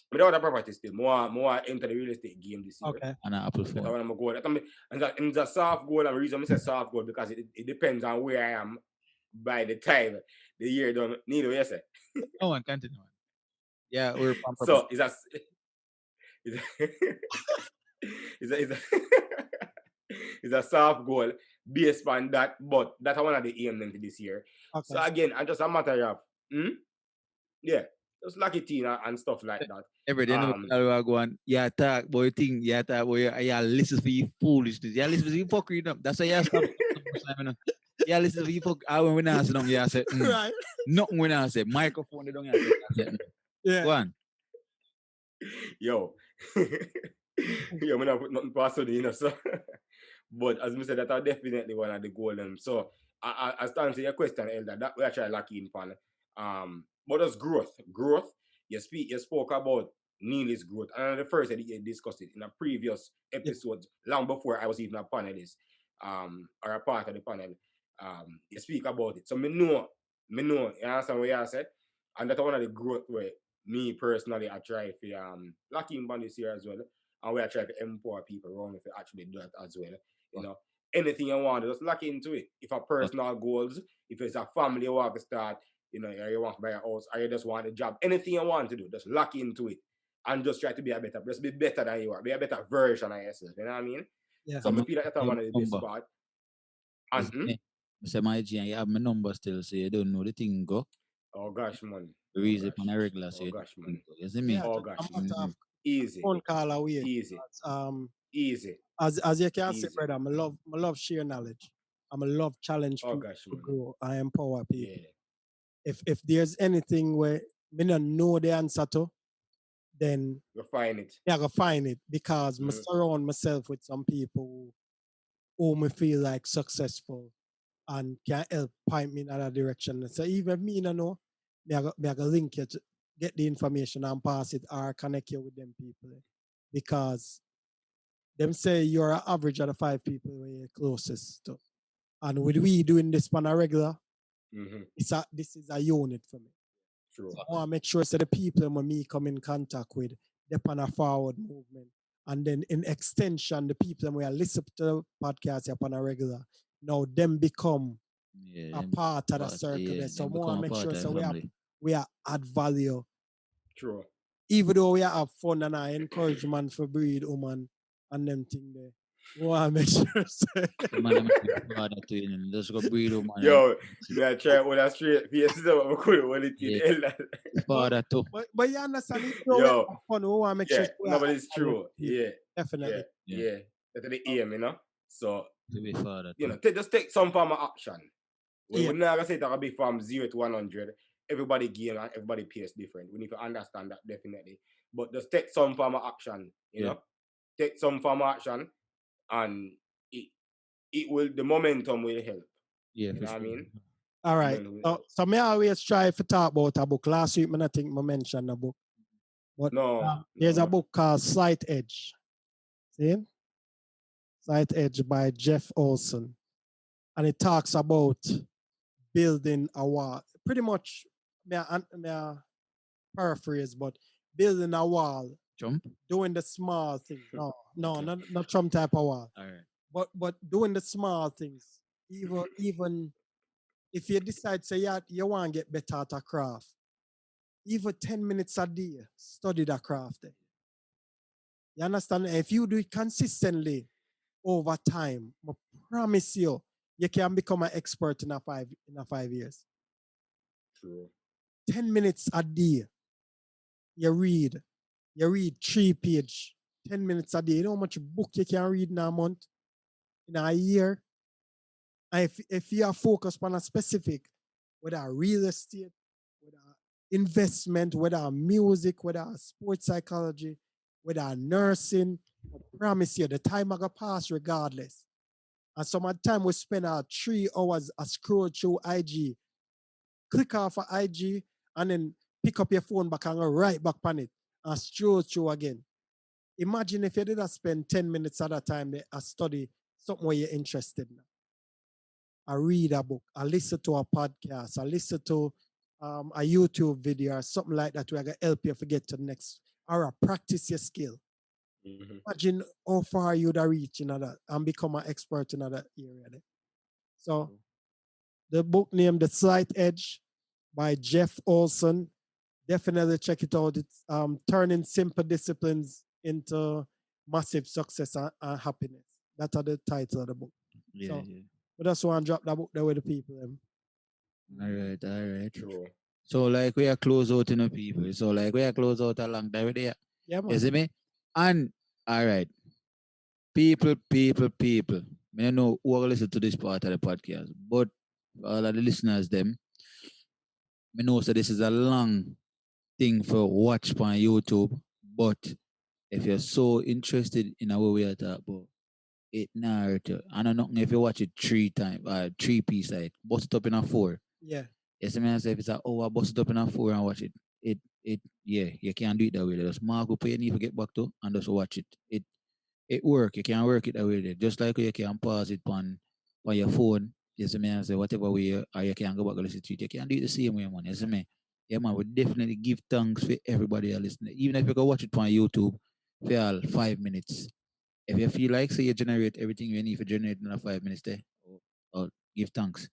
Without a property still, more enter the real estate game this year. Okay. And an Apple phone. That's what I'm going to go. And it's a soft goal, and the reason I say soft goal because it depends on where I am by the time the year done. Need to say. No one continue. Yeah, we're so it's a soft goal based on that, but that's one of the aim them for this year. Okay. So again, and just a matter of just lucky Tina and stuff like that. Every day, I go on. Yeah, talk boy, thing. Yeah, talk boy. Yeah, listen for you foolishness. Yeah, listen for you fuckery. That's why you stop. Yeah, listen for you fuck. I when I say no, yeah, I say right. Nothing when I say microphone. They don't have to. Yeah. Go on. Yo, I'm not put nothing past you, so. But as I said, that are definitely one of the goals. So I stand to your question, Elder. That we actually lucky in pan. But that's growth. You spoke about Neely's growth. And the first that you discussed it in a previous episode, long before I was even a panelist, or a part of the panel. You speak about it. So me know, you understand what you said? And that's one of the growth where me personally I try to lucky in pan this year as well. And we are trying to empower people around if you actually do that as well. Anything you want, just lock into it. If a personal goals, if it's a family you want to start, or you want to buy a house, or you just want a job, anything you want to do, just lock into it. And just try to be just be better than you are. Be a better version of yourself. You know what I mean? Yeah. So I feel like that's one of the best part. And say my G, and you have my number still, so you don't know the thing go. Oh gosh, man. The reason on a regular, so oh gosh, man. You see me? Yeah, oh gosh, man. Easy. Phone call away. Easy. Easy. As you can see, brother, I love share knowledge. I love challenge people to grow. I empower people. Yeah. If there's anything where me not know the answer to, then you'll find it. Yeah, I'll find it because I surround myself with some people who me feel like successful and can help point me in other direction. So even me no know, me I go link you to get the information and pass it or connect you with them people. Because them say you're an average of the 5 people where you're closest to. And with we doing this on a regular, this is a unit for me. True. So I want to make sure so the people when me come in contact with, they're on a forward movement. And then in extension, the people when I listen to the podcast on a regular, now them become a part of the circle. Yeah, So I them want to become a make part sure of so the family. we are add value. True. Even though we have fun and I encourage man for breed woman and them thing there. We want to make sure. The man make a father to you, and just go breed man. Yo, me I try with a straight face, so I couldn't hold it in. Father too. But you understand, if you Yo, have fun, we want to make sure. no, but it's true. Yeah, Definitely. yeah. That's the aim, you know. So, To be father you too. know, just take some form of action. Yeah. We're not gonna say that will be from 0 to 100. Everybody gain and everybody pace different. We need to understand that definitely. But just take some form of action, you know. Take some form of action, and it will, the momentum will help. Yeah, You for know sure. what I mean? All right. So me always try to talk about a book. Last week, I think I mentioned a book. But there's a book called Slight Edge. See? Slight Edge by Jeff Olson. And it talks about building a wall. Pretty much, may I paraphrase, but building a wall. Jump? Doing the small things. No, not Trump type of wall. All right. But doing the small things. Even if you decide, say, you want to get better at a craft, even 10 minutes a day, study that craft. You understand? And if you do it consistently over time, I promise you, you can become an expert in a 5 years. True. 10 minutes a day, you read 3 pages, 10 minutes a day. You know how much book you can read in a month, in a year? And if you are focused on a specific, whether real estate, whether investment, whether music, whether sports psychology, whether nursing, I promise you, the time I go pass regardless. And some of the time we spend 3 hours a scroll through IG, click off of IG, and then pick up your phone back and go right back on it and scroll through again. Imagine if you did not spend 10 minutes at a time to study something where you're interested in. I read a book, I listen to a podcast, I listen to a YouTube video or something like that where I can help you forget to the next, or I practice your skill. Imagine how far you'd reach in that and become an expert in that area. There. So the book named The Slight Edge by Jeff Olson. Definitely check it out. It's turning simple disciplines into massive success and happiness. That's the title of the book. Yeah, But that's why I drop that book there with the people. All right. True. So like we are close out in the people. So like we are close out a long time there. Yeah, man. You see me? And all right. People. I don't know who will listen to this part of the podcast, but all of the listeners, them, I know so this is a long thing for watch on YouTube. But if you're so interested in how we are talking about, it now hurt you. I don't know if you watch it 3 times, 3 piece, like bust it up in a 4. Yeah. Yes, I mean, if it's I bust it up in a 4 and watch it. Yeah, you can't do it that way. Just mark up where you need to get back to and just watch it. It work. You can work it that way. Just like you can pause it on your phone. Yes, I mean, say whatever way, or you can go back and listen to it. You can do it the same way, man. Yes, I mean, yeah, man. We definitely give thanks for everybody who listening. Even if you can watch it on YouTube for all 5 minutes. If you feel like, say, you generate everything you need for generating in 5 minutes there, or give thanks.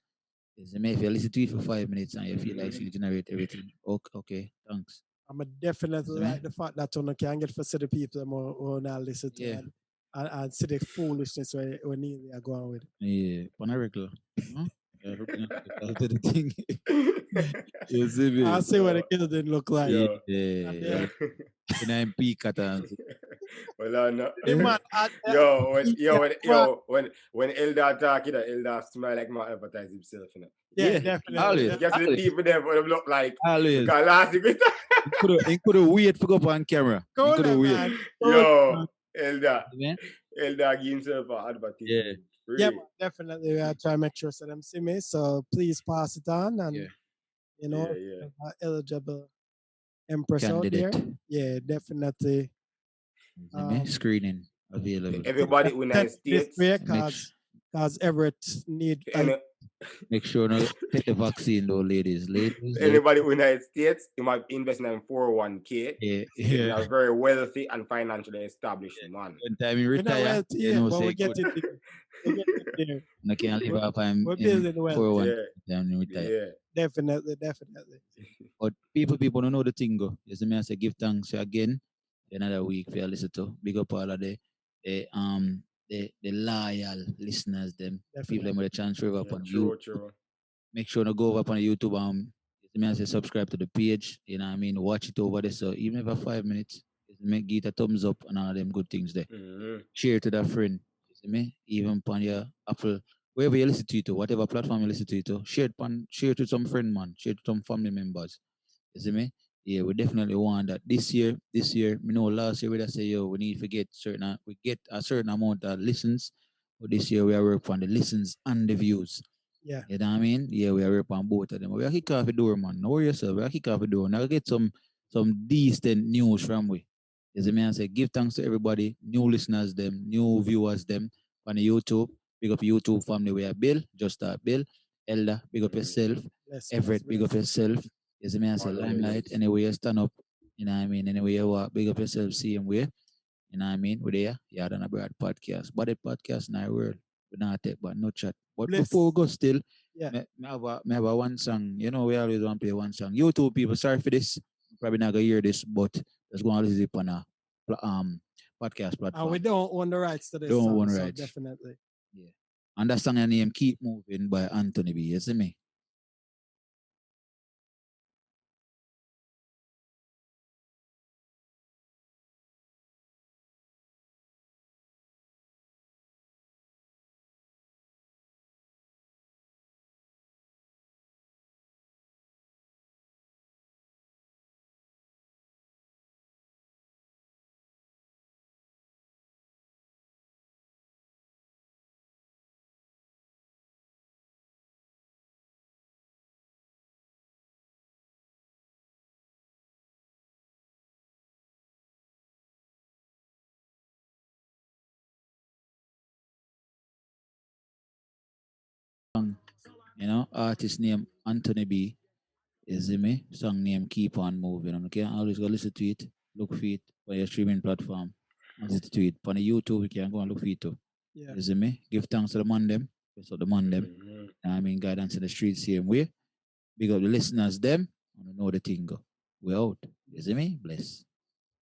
Yes, I mean, if you listen to it for 5 minutes and you feel like you generate everything, okay, thanks. I'm definitely like the fact that you can get for the people who now listen to it and see the foolishness where nearly are going with. Yeah, on a regular. The thing. You see me? I see what the kids didn't look like. Yeah. And I'm peak at Well, no. When Eldar talk, Eldar smile like my advertise himself, Yeah, definitely. Always. You can see the people there what them look like. Always. Because last week he could have wait to go up on camera. He could have wait. Eldar give himself an advertisement. Yeah, definitely. I try to make sure so them see me. So please pass it on and eligible Empress Candidate. out there. Yeah, definitely. Screening. available. Everybody in the United States. Because Everett need make sure no take the vaccine though, ladies. Anybody in the United States, you might invest in a 401k. Yeah. A very wealthy and financially established man. When time you retire, but we get it there. We get it there. I can't live off I'm we're building wealth. 401k you retire. Yeah. Definitely. But people don't know the thing go. You see me, I say give thanks again. Another week for you listen to. Big up all of the loyal listeners, them people them with a chance to over upon you. True. Make sure to go over upon YouTube. You see me, I say subscribe to the page. You know what I mean? Watch it over there. So even if 5 minutes, make give it a thumbs up and all them good things there. Mm-hmm. Share to that friend. You see me? Even upon your Apple, wherever you listen to it, whatever platform you listen to it, share to some friend, man. Share to some family members. You see me? Yeah, we definitely want that. This year, we know last year we just say, we need to get a certain amount of listens. But this year we are working on the listens and the views. Yeah. You know what I mean? Yeah, we are working on both of them. We are kick off the door, man. Know yourself. We are kick off the door. Now get some decent news from we. You see me? I say give thanks to everybody, new listeners, them, new viewers, them on the YouTube. Big up YouTube family. We are Bill, just Bill, Elder, big up yourself. Everett, big up yourself. You see me, I say limelight, anyway you stand up, you know what I mean, anyway you walk, big up yourself, same way, you know what I mean, we're there, YAAD&ABROAD podcast, but the podcast in our world, we not take, but no chat, but before we go still, me have a one song, you know, we always want to play one song, YouTube people, sorry for this, probably not gonna hear this, but just go and listen on a podcast platform. And we don't own the rights to this don't song, own so rights. definitely. Yeah. And that song name, Keep Moving by Anthony B, you see me? You know, artist name Anthony B. Is it me? Song name Keep On Moving. Okay, always go listen to it. Look for it on your streaming platform. Listen to it. On the YouTube, you can go and look for it too. Yeah. Is it me? Give thanks to the man them. So the man them. I mean, guidance in the streets same way. Big up the listeners them. I know the thing go. We out. Is it me? Bless.